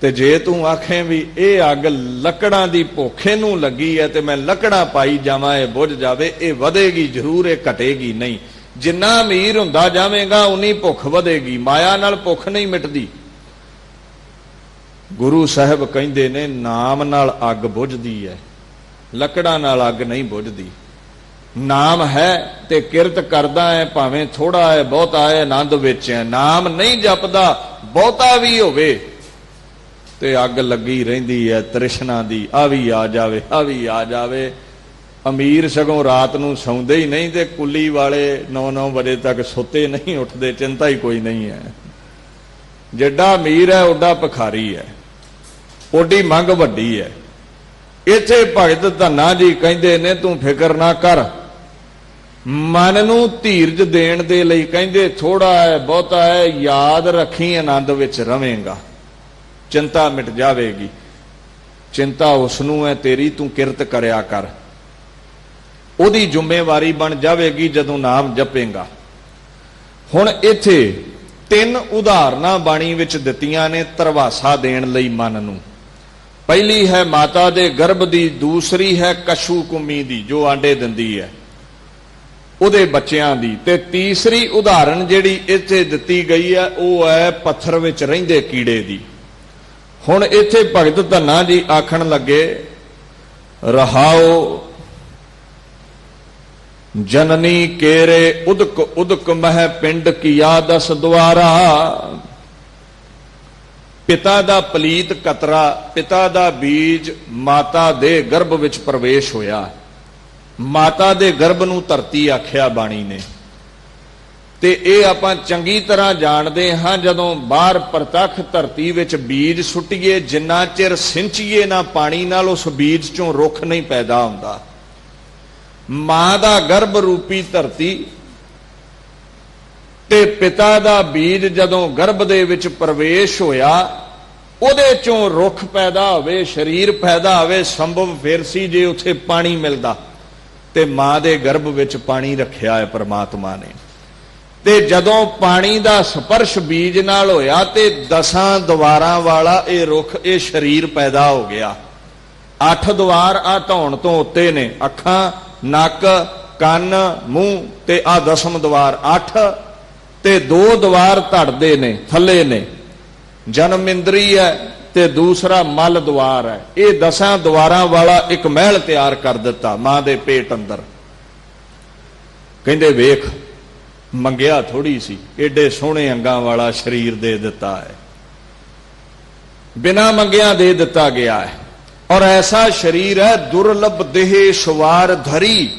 ਤੇ ਜੇ ਤੂੰ ਆਖੇ ਵੀ ਇਹ ਅੱਗ ਲੱਕੜਾਂ ਦੀ ਭੁੱਖੇ ਨੂੰ ਲੱਗੀ ਹੈ ਤੇ ਮੈਂ ਲੱਕੜਾਂ ਪਾਈ ਜਾਵਾਂ ਇਹ ਬੁਝ ਜਾਵੇ, ਇਹ ਵਧੇਗੀ ਜ਼ਰੂਰ, ਇਹ ਘਟੇਗੀ ਨਹੀਂ। ਜਿੰਨਾ ਅਮੀਰ ਹੁੰਦਾ ਜਾਵੇਗਾ ਉਨੀ ਭੁੱਖ ਵਧੇਗੀ। ਮਾਇਆ ਨਾਲ ਭੁੱਖ ਨਹੀਂ ਮਿਟਦੀ। ਗੁਰੂ ਸਾਹਿਬ ਕਹਿੰਦੇ ਨੇ ਨਾਮ ਨਾਲ ਅੱਗ ਬੁਝਦੀ ਹੈ, ਲੱਕੜਾਂ ਨਾਲ ਅੱਗ ਨਹੀਂ ਬੁਝਦੀ। ਨਾਮ ਹੈ ਤੇ ਕਿਰਤ ਕਰਦਾ ਹੈ, ਭਾਵੇਂ ਥੋੜਾ ਹੈ ਬਹੁਤਾ ਹੈ, ਆਨੰਦ ਵਿੱਚ ਹੈ। ਨਾਮ ਨਹੀਂ ਜਪਦਾ, ਬਹੁਤਾ ਵੀ ਹੋਵੇ ਤੇ ਅੱਗ ਲੱਗੀ ਰਹਿੰਦੀ ਹੈ ਤ੍ਰਿਸ਼ਨਾ ਦੀ। ਆ ਵੀ ਆ ਜਾਵੇ, ਆ ਵੀ ਆ ਜਾਵੇ। ਅਮੀਰ ਸਗੋਂ ਰਾਤ ਨੂੰ ਸੌਂਦੇ ਹੀ ਨਹੀਂ ਤੇ ਕੁੱਲੀ ਵਾਲੇ 9-9 ਵਜੇ ਤੱਕ ਸੁੱਤੇ ਨਹੀਂ ਉੱਠਦੇ, ਚਿੰਤਾ ਹੀ ਕੋਈ ਨਹੀਂ ਹੈ। ਜਿੱਡਾ ਅਮੀਰ ਹੈ ਓਡਾ ਭਿਖਾਰੀ ਹੈ, ਓਡੀ ਮੰਗ ਵੱਡੀ ਹੈ। ਇੱਥੇ ਭਗਤ ਧੰਨਾ ਜੀ ਕਹਿੰਦੇ ਨੇ ਤੂੰ ਫਿਕਰ ਨਾ ਕਰ। ਮਨ ਨੂੰ ਧੀਰਜ ਦੇਣ ਦੇ ਲਈ ਕਹਿੰਦੇ ਥੋੜਾ ਹੈ ਬਹੁਤਾ ਹੈ, ਯਾਦ ਰੱਖੀ, ਆਨੰਦ ਵਿੱਚ ਰਵੇਂਗਾ, ਚਿੰਤਾ ਮਿਟ ਜਾਵੇਗੀ। ਚਿੰਤਾ ਉਸ ਨੂੰ ਹੈ ਤੇਰੀ, ਤੂੰ ਕਿਰਤ ਕਰਿਆ ਕਰ, ਉਹਦੀ ਜ਼ਿੰਮੇਵਾਰੀ ਬਣ ਜਾਵੇਗੀ ਜਦੋਂ ਨਾਮ ਜਪੇਂਗਾ। ਹੁਣ ਇੱਥੇ 3 ਉਦਾਹਰਨਾਂ ਬਾਣੀ ਵਿੱਚ ਦਿੱਤੀਆਂ ਨੇ ਧਰਵਾਸਾ ਦੇਣ ਲਈ ਮਨ ਨੂੰ। ਪਹਿਲੀ ਹੈ ਮਾਤਾ ਦੇ ਗਰਭ ਦੀ, ਦੂਸਰੀ ਹੈ ਕਸ਼ੂ ਕੁੰਮੀ ਦੀ ਜੋ ਆਂਡੇ ਦਿੰਦੀ ਹੈ, ਉਹਦੇ ਬੱਚਿਆਂ ਦੀ, ਤੇ ਤੀਸਰੀ ਉਦਾਹਰਣ ਜਿਹੜੀ ਇੱਥੇ ਦਿੱਤੀ ਗਈ ਹੈ ਉਹ ਹੈ ਪੱਥਰ ਵਿੱਚ ਰਹਿੰਦੇ ਕੀੜੇ ਦੀ। ਹੁਣ ਇੱਥੇ ਭਗਤ ਧੰਨਾ ਜੀ ਆਖਣ ਲੱਗੇ, ਰਹਾਓ ਜਨਨੀ ਕੇਰੇ ਉਦਕ ਉਦਕ ਮਹਿ ਪਿੰਡ ਕੀਆ 10 ਦੁਆਰਾ। ਪਿਤਾ ਦਾ ਪਲੀਤ ਕਤਰਾ, ਪਿਤਾ ਦਾ ਬੀਜ ਮਾਤਾ ਦੇ ਗਰਭ ਵਿੱਚ ਪ੍ਰਵੇਸ਼ ਹੋਇਆ। ਮਾਤਾ ਦੇ ਗਰਭ ਨੂੰ ਧਰਤੀ ਆਖਿਆ ਬਾਣੀ ਨੇ। ਤੇ ਇਹ ਆਪਾਂ ਚੰਗੀ ਤਰ੍ਹਾਂ ਜਾਣਦੇ ਹਾਂ, ਜਦੋਂ ਬਾਹਰ ਪ੍ਰਤੱਖ ਧਰਤੀ ਵਿੱਚ ਬੀਜ ਸੁੱਟੀਏ, ਜਿੰਨਾ ਚਿਰ ਸਿੰਚੀਏ ਨਾ ਪਾਣੀ ਨਾਲ, ਉਸ ਬੀਜ ਚੋਂ ਰੁੱਖ ਨਹੀਂ ਪੈਦਾ ਹੁੰਦਾ। ਮਾਂ ਦਾ ਗਰਭ ਰੂਪੀ ਧਰਤੀ ਤੇ ਪਿਤਾ ਦਾ ਬੀਜ ਜਦੋਂ ਗਰਭ ਦੇ ਵਿੱਚ ਪ੍ਰਵੇਸ਼ ਹੋਇਆ, ਉਹਦੇ ਚੋਂ ਰੁੱਖ ਪੈਦਾ ਹੋਵੇ, ਸਰੀਰ ਪੈਦਾ ਹੋਵੇ, ਸੰਭਵ ਫਿਰ ਸੀ ਜੇ ਉੱਥੇ ਪਾਣੀ ਮਿਲਦਾ। ਤੇ ਮਾਂ ਦੇ ਗਰਭ ਵਿੱਚ ਪਾਣੀ ਰੱਖਿਆ ਹੈ ਪਰਮਾਤਮਾ ਨੇ। ਤੇ ਜਦੋਂ ਪਾਣੀ ਦਾ ਸਪਰਸ਼ ਬੀਜ ਨਾਲ ਹੋਇਆ ਤੇ 10 ਦੁਆਰਾਂ ਵਾਲਾ ਇਹ ਰੁੱਖ, ਇਹ ਸਰੀਰ ਪੈਦਾ ਹੋ ਗਿਆ। 8 ਦੁਆਰ ਆ ਧੌਣ ਤੋਂ ਉੱਤੇ ਨੇ, ਅੱਖਾਂ, ਨੱਕ, ਕੰਨ, ਮੂੰਹ, ਤੇ ਆ 10ਵਾਂ ਦੁਆਰ 8, ਤੇ 2 ਦੁਆਰ ਧੜ ਦੇ ਨੇ, ਥੱਲੇ ਨੇ, ਜਨਮ ਇੰਦਰੀ ਹੈ ਤੇ ਦੂਸਰਾ ਮਲ ਦੁਆਰ ਹੈ। ਇਹ 10 ਦੁਆਰਾਂ ਵਾਲਾ ਇੱਕ ਮਹਿਲ ਤਿਆਰ ਕਰ ਦਿੱਤਾ ਮਾਂ ਦੇ ਪੇਟ ਅੰਦਰ। ਕਹਿੰਦੇ ਵੇਖ, ਮੰਗਿਆ ਥੋੜੀ ਸੀ, ਏਡੇ ਸੋਹਣੇ ਅੰਗਾਂ ਵਾਲਾ ਸਰੀਰ ਦੇ ਦਿੱਤਾ ਹੈ, ਬਿਨਾਂ ਮੰਗਿਆ ਦੇ ਦਿੱਤਾ ਗਿਆ ਹੈ। ਔਰ ਐਸਾ ਸਰੀਰ ਹੈ ਦੁਰਲਭ ਦੇਹ ਸਵਾਰ ਧਰੀ।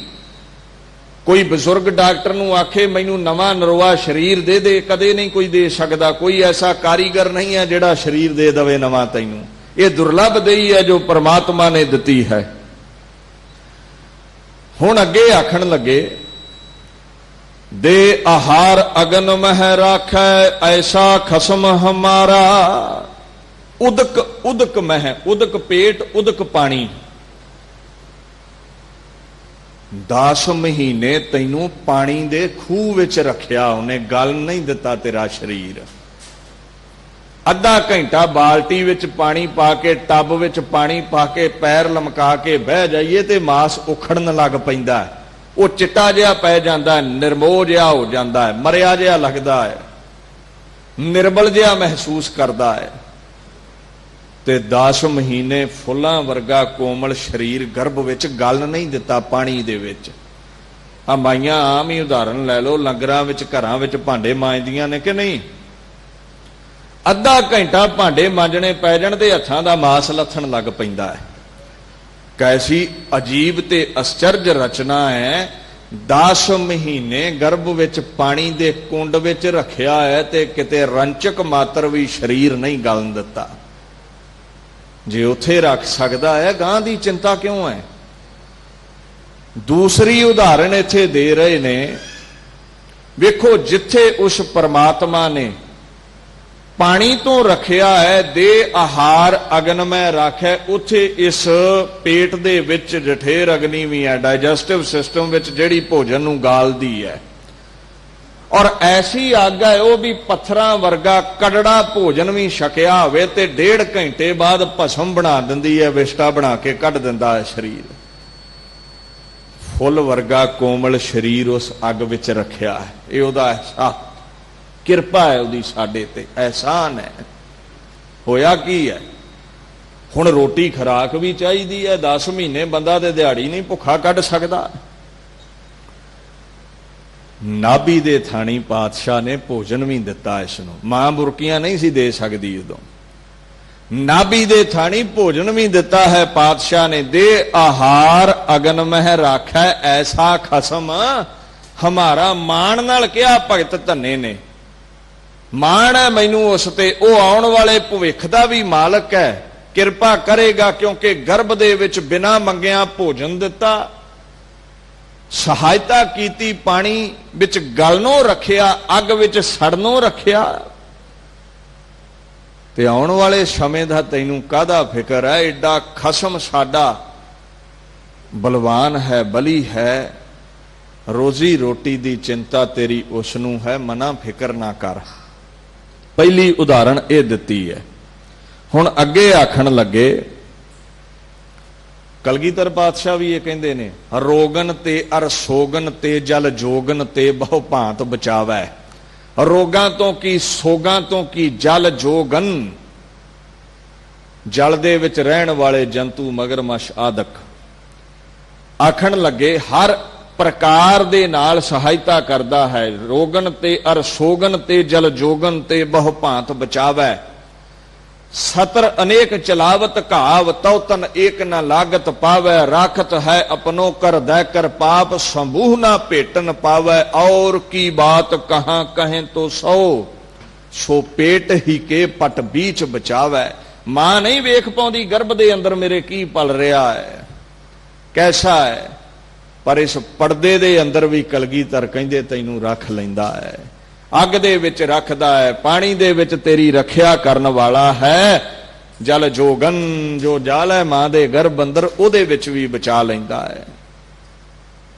ਕੋਈ ਬਜ਼ੁਰਗ ਡਾਕਟਰ ਨੂੰ ਆਖੇ ਮੈਨੂੰ ਨਵਾਂ ਨਰਵਾ ਸਰੀਰ ਦੇ ਦੇ, ਕਦੇ ਨਹੀਂ ਕੋਈ ਦੇ ਸਕਦਾ। ਕੋਈ ਐਸਾ ਕਾਰੀਗਰ ਨਹੀਂ ਹੈ ਜਿਹੜਾ ਸਰੀਰ ਦੇ ਦੇਵੇ ਨਵਾਂ ਤੈਨੂੰ। ਇਹ ਦੁਰਲਭ ਦੇਹੀ ਹੈ ਜੋ ਪਰਮਾਤਮਾ ਨੇ ਦਿੱਤੀ ਹੈ। ਹੁਣ ਅੱਗੇ ਆਖਣ ਲੱਗੇ, ਦੇ ਆਹਾਰ ਅਗਨ ਮਹਿ ਰਾਖੈ ਐਸਾ ਖਸਮ ਹਮਾਰਾ। ਉਦਕ, ਉਦਕ ਮਹਿ, ਉਦਕ ਪੇਟ, ਉਦਕ ਪਾਣੀ। 10 ਮਹੀਨੇ ਤੈਨੂੰ ਪਾਣੀ ਦੇ ਖੂਹ ਵਿੱਚ ਰੱਖਿਆ ਉਹਨੇ, ਗਲ ਨਹੀਂ ਦਿੱਤਾ ਤੇਰਾ ਸਰੀਰ। ਅੱਧਾ ਘੰਟਾ ਬਾਲਟੀ ਵਿੱਚ ਪਾਣੀ ਪਾ ਕੇ, ਟੱਬ ਵਿੱਚ ਪਾਣੀ ਪਾ ਕੇ ਪੈਰ ਲਮਕਾ ਕੇ ਬਹਿ ਜਾਈਏ ਤੇ ਮਾਸ ਉਖੜਨ ਲੱਗ ਪੈਂਦਾ, ਉਹ ਚਿੱਟਾ ਜਿਹਾ ਪੈ ਜਾਂਦਾ, ਨਿਰਮੋਹ ਜਿਹਾ ਹੋ ਜਾਂਦਾ ਹੈ, ਮਰਿਆ ਜਿਹਾ ਲੱਗਦਾ ਹੈ, ਨਿਰਬਲ ਜਿਹਾ ਮਹਿਸੂਸ ਕਰਦਾ ਹੈ। ਤੇ 10 ਮਹੀਨੇ ਫੁੱਲਾਂ ਵਰਗਾ ਕੋਮਲ ਸਰੀਰ ਗਰਭ ਵਿੱਚ ਗਲ ਨਹੀਂ ਦਿੱਤਾ ਪਾਣੀ ਦੇ ਵਿੱਚ। ਆ ਮਾਈਆਂ ਆਮ ਹੀ ਉਦਾਹਰਨ ਲੈ ਲਓ, ਲੰਗਰਾਂ ਵਿੱਚ, ਘਰਾਂ ਵਿੱਚ ਭਾਂਡੇ ਮਾਂਜਦੀਆਂ ਨੇ ਕਿ ਨਹੀਂ? ਅੱਧਾ ਘੰਟਾ ਭਾਂਡੇ ਮਾਂਜਣੇ ਪੈ ਜਾਣ ਤੇ ਹੱਥਾਂ ਦਾ ਮਾਸ ਲੱਥਣ ਲੱਗ ਪੈਂਦਾ ਹੈ। ਕੈਸੀ ਅਜੀਬ ਤੇ ਅਸਚਰਜ ਰਚਨਾ ਹੈ। 10 ਮਹੀਨੇ ਗਰਭ ਵਿੱਚ ਪਾਣੀ ਦੇ ਕੁੰਡ ਵਿੱਚ ਰੱਖਿਆ ਹੈ ਤੇ ਕਿਤੇ ਰੰਚਕ ਮਾਤਰ ਵੀ ਸਰੀਰ ਨਹੀਂ ਗਲਣ ਦਿੱਤਾ। ਜੇ ਉੱਥੇ ਰੱਖ ਸਕਦਾ ਹੈ, ਗਾਂ ਦੀ ਚਿੰਤਾ ਕਿਉਂ ਹੈ? ਦੂਸਰੀ ਉਦਾਹਰਣ ਇੱਥੇ ਦੇ ਰਹੇ ਨੇ, ਵੇਖੋ ਜਿੱਥੇ ਉਸ ਪਰਮਾਤਮਾ ਨੇ ਪਾਣੀ ਤੋਂ ਰੱਖਿਆ ਹੈ, ਦੇ ਆਹਾਰ ਅਗਨ ਮੈਂ ਰੱਖਿਆ, ਉੱਥੇ ਇਸ ਪੇਟ ਦੇ ਵਿੱਚ ਜਠੇਰ ਅਗਨੀ ਵੀ ਹੈ, ਡਾਈਜੈਸਟਿਵ ਸਿਸਟਮ ਵਿੱਚ ਜਿਹੜੀ ਭੋਜਨ ਨੂੰ ਗਾਲਦੀ ਹੈ। ਔਰ ਐਸੀ ਅੱਗ ਹੈ ਉਹ ਵੀ ਪੱਥਰਾਂ ਵਰਗਾ, ਕੜੜਾ ਭੋਜਨ ਵੀ ਛਕਿਆ ਹੋਵੇ ਤੇ 1.5 ਘੰਟੇ ਬਾਅਦ ਭਸਮ ਬਣਾ ਦਿੰਦੀ ਹੈ, ਵਿਸ਼ਟਾ ਬਣਾ ਕੇ ਕੱਢ ਦਿੰਦਾ ਹੈ ਸਰੀਰ। ਫੁੱਲ ਵਰਗਾ ਕੋਮਲ ਸਰੀਰ ਉਸ ਅੱਗ ਵਿੱਚ ਰੱਖਿਆ ਹੈ। ਇਹ ਉਹਦਾ ਅਹਿਸਾਸ, ਕਿਰਪਾ ਹੈ ਉਹਦੀ ਸਾਡੇ ਤੇ, ਅਹਿਸਾਨ ਹੈ। ਹੋਇਆ ਕੀ ਹੈ? ਹੁਣ ਰੋਟੀ ਖੁਰਾਕ ਵੀ ਚਾਹੀਦੀ ਹੈ। 10 ਮਹੀਨੇ ਬੰਦਾ ਤੇ ਦਿਹਾੜੀ ਨਹੀਂ ਭੁੱਖਾ ਕੱਢ ਸਕਦਾ। ਨਾਭੀ ਦੇ ਥਾਣੀ ਪਾਤਸ਼ਾਹ ਨੇ ਭੋਜਨ ਵੀ ਦਿੱਤਾ ਇਸ ਨੂੰ, ਮਾਂ ਬੁਰਕੀਆਂ ਨਹੀਂ ਸੀ ਦੇ ਸਕਦੀ ਉਦੋਂ। ਨਾਭੀ ਦੇ ਥਾਣੀ ਭੋਜਨ ਵੀ ਦਿੱਤਾ ਹੈ ਪਾਤਸ਼ਾਹ ਨੇ। ਦੇ ਆਹਾਰ ਅਗਨ ਮਹਿ ਰਾਖੈ ਐਸਾ ਖਸਮ ਹਮਾਰਾ। ਮਾਣ ਨਾਲ ਕਿਹਾ ਭਗਤ ਧੰਨੇ ਨੇ, ਮਾਣ ਹੈ ਮੈਨੂੰ ਉਸ ਤੇ, ਉਹ ਆਉਣ ਵਾਲੇ ਭਵਿੱਖ ਦਾ ਵੀ ਮਾਲਕ ਹੈ, ਕਿਰਪਾ ਕਰੇਗਾ ਕਿਉਂਕਿ ਗਰਭ ਦੇ ਵਿੱਚ ਬਿਨਾਂ ਮੰਗਿਆ ਭੋਜਨ ਦਿੱਤਾ, ਸਹਾਇਤਾ ਕੀਤੀ, ਪਾਣੀ ਵਿੱਚ ਗਲਣੋਂ ਰੱਖਿਆ, ਅੱਗ ਵਿੱਚ ਸੜਨੋਂ ਰੱਖਿਆ। ਤੇ ਆਉਣ ਵਾਲੇ ਸਮੇਂ ਦਾ ਤੈਨੂੰ ਕਾਹਦਾ ਫਿਕਰ ਹੈ? ਏਡਾ ਖਸਮ ਸਾਡਾ ਬਲਵਾਨ ਹੈ, ਬਲੀ ਹੈ, ਰੋਜ਼ੀ ਰੋਟੀ ਦੀ ਚਿੰਤਾ ਤੇਰੀ ਉਸ ਨੂੰ ਹੈ, ਮਨਾ ਫਿਕਰ ਨਾ ਕਰ। ਪਹਿਲੀ ਉਦਾਹਰਣ ਇਹ ਦਿੱਤੀ ਹੈ। ਹੁਣ ਅੱਗੇ ਆਖਣ ਲੱਗੇ, ਕਲਗੀਧਰ ਪਾਤਸ਼ਾਹ ਵੀ ਇਹ ਕਹਿੰਦੇ ਨੇ, ਰੋਗਨ ਤੇ ਅਰ ਸੋਗਨ ਤੇ ਜਲ ਜੋਗਨ ਤੇ ਬਹੁ ਭਾਂਤ ਬਚਾਵੈ। ਰੋਗਾਂ ਤੋਂ ਕੀ, ਸੋਗਾਂ ਤੋਂ ਕੀ, ਜਲ ਜੋਗਨ, ਜਲ ਦੇ ਵਿੱਚ ਰਹਿਣ ਵਾਲੇ ਜੰਤੂ, ਮਗਰਮੱਛ ਆਦਿਕ। ਆਖਣ ਲੱਗੇ ਹਰ ਪ੍ਰਕਾਰ ਦੇ ਨਾਲ ਸਹਾਇਤਾ ਕਰਦਾ ਹੈ। ਰੋਗਨ ਤੇ ਅਰ ਸੋਗਨ ਤੇ ਜਲ ਜੋਗਨ ਤੇ ਬਹੁ ਭਾਂਤ ਬਚਾਵੈ। ਸਤਰ ਅਨੇਕ ਚਲਾਵਤ ਘਾਵ, ਤਉ ਤਨ ਏਕ ਨ ਲਾਗਤ ਪਾਵੈ। ਰਾਖਤ ਹੈ ਆਪਨੋ ਕਰ ਦੈ ਕਰ ਪਾਪ, ਸੰਬੂਹ ਨਾ ਭੇਟਨ ਪਾਵੈ। ਔਰ ਕੀ ਬਾਤ ਕਹਾਂ ਕਹੇ ਤੋ ਸੋ, ਸੋ ਪੇਟ ਹੀ ਕੇ ਪਟ ਬੀਚ ਬਚਾਵੈ। ਮਾਂ ਨਹੀਂ ਵੇਖ ਪਾਉਂਦੀ ਗਰਭ ਦੇ ਅੰਦਰ ਮੇਰੇ ਕੀ ਪਲ ਰਿਹਾ ਹੈ, ਕੈਸਾ ਹੈ, ਪਰ ਇਸ ਪਰਦੇ ਦੇ ਅੰਦਰ ਵੀ ਕਲਗੀਧਰ ਕਹਿੰਦੇ ਤੈਨੂੰ ਰੱਖ ਲੈਂਦਾ ਹੈ, ਅੱਗ ਦੇ ਵਿੱਚ ਰੱਖਦਾ ਹੈ, ਪਾਣੀ ਦੇ ਵਿੱਚ ਤੇਰੀ ਰੱਖਿਆ ਕਰਨ ਵਾਲਾ ਹੈ। ਜਲ ਜੋਗਨ, ਜੋ ਜਲ ਹੈ ਮਾਂ ਦੇ ਗਰਭ ਅੰਦਰ, ਉਹਦੇ ਵਿੱਚ ਵੀ ਬਚਾ ਲੈਂਦਾ ਹੈ।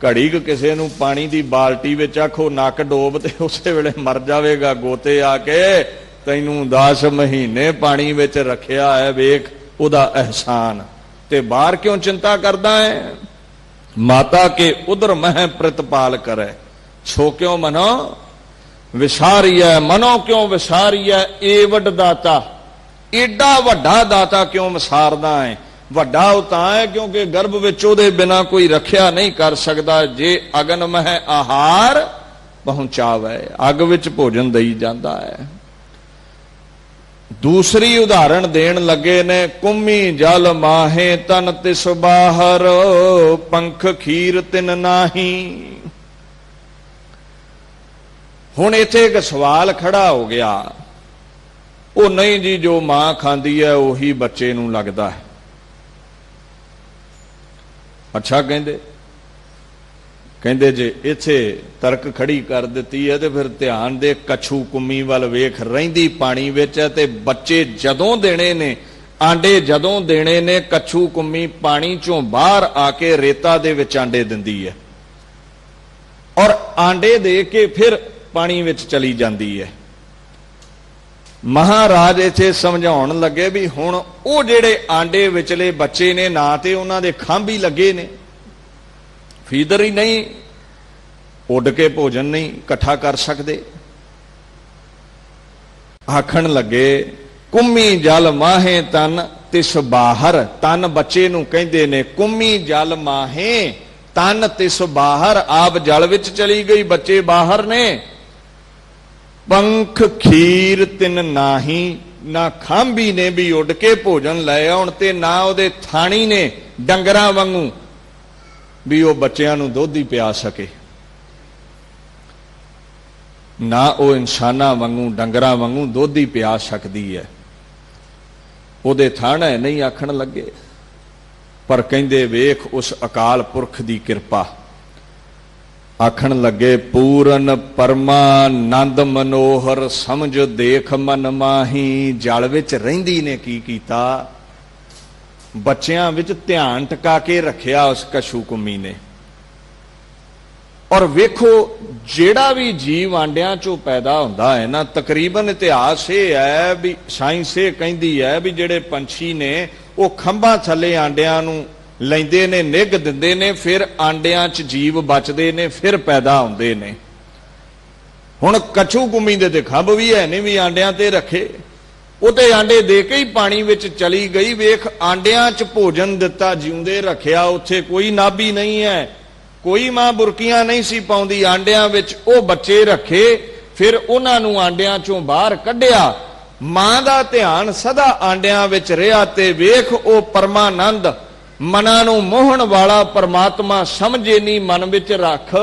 घड़ी क किसी नूं पानी की बाल्टी विच आखो नक डोब ते उसे वेले मर जाएगा गोते आके तैनूं 10 महीने पानी विच रखिया है, वेख उहदा एहसान। ते बाहर क्यों चिंता करदा है? माता के उदर मह प्रतिपाल करे, सो क्यों मनो विसारिया, मनो क्यों विसारिया एवड दाता, एडा वड्डा दाता क्यों विसारदा है? वड्डा वो तां है क्योंकि गर्भ विच उहदे बिना कोई रखिया नहीं कर सकदा। जे अगन मह आहार पहुंचावे, अग विच भोजन दई जांदा है। दूसरी उदाहरण देन लगे ने, कुम्मी जल माहे तन तिस बाहर, पंख खीर तिन नाही। हुण इत्थे एक सवाल खड़ा हो गया, वो नहीं जी जो मां खांदी है उही बच्चे नूं लगदा है। अच्छा कहंदे जे इत्थे तर्क खड़ी कर दिती है तो फिर ध्यान दे, कछू कुम्मी वाल वेख रहिंदी पानी विच है ते बच्चे जदों देने ने, आंडे जदों देने ने, कछू कुम्मी पानी चों बाहर आके रेता दे विच आंडे दिंदी है और आंडे दे के फिर पानी विच चली जाती है। महाराज इत्थे समझाउण लगे भी हुण वो जिहड़े आंडे विचले बच्चे ने, ना ते उन्हां दे खंभ ही लगे ने, फीडर ही नहीं, उड़ के भोजन नहीं इकट्ठा कर सकते। आखण लगे कुम्मी जल माहे तन तिस बाहर, तन बच्चे नूं कहंदे ने, कुम्मी जल माहे तन तिस बाहर, आप जल विच चली गई, बच्चे बाहर ने। पंख खीर तिन नाही, ना खांबी ने भी उड़ के भोजन लै आउण ते ना उहदे थाणी ने डंगरां वांगू भी वो बच्चों नूं दुध ही पिया सके, ना वो इंसानां वांगू डंगरां वांगू दुध ही पिया सकती है। उहदे थाणे नहीं आखण लगे, पर कहंदे वेख उस अकाल पुरख दी किरपा। आखण लगे पूरन परमानंद मनोहर, समझ देख मन माही। जल विच रहिंदी ने की कीता, बच्चियां विच ध्यान टका के रखिया उस कछू कुम्मी ने। और वेखो जेड़ा भी जीव आंडियां चों पैदा हुंदा है ना, तकरीबन इतिहास ये है भी, साइंस ये कहंदी है भी जेड़े पंछी ने वो खंभां थल्ले आंडियां नूं लैंदे ने, निग दिंदे ने, फिर आंडियां च जीव बचदे ने, फिर पैदा हुंदे ने। हुण कछू कुम्मी दे ते खंभ भी है नहीं भी आंडियां ते रखे, वो ते आंडे दे के ही पानी विच चली गई। वेख आंडियां च भोजन दिता, जिउंदे रखिया, उत्थे कोई नाभी नहीं है, कोई मां बुरकियां नहीं सी पाउंदी, आंडियां विच ओ बच्चे रखे, फिर उन्हां नूं आंडियां चों बाहर कढिया। मां दा ध्यान सदा आंडियां विच रिहा ते वेख ओ परमानंद मनां नूं मोहण वाला परमात्मा समझे नहीं मन विच रख,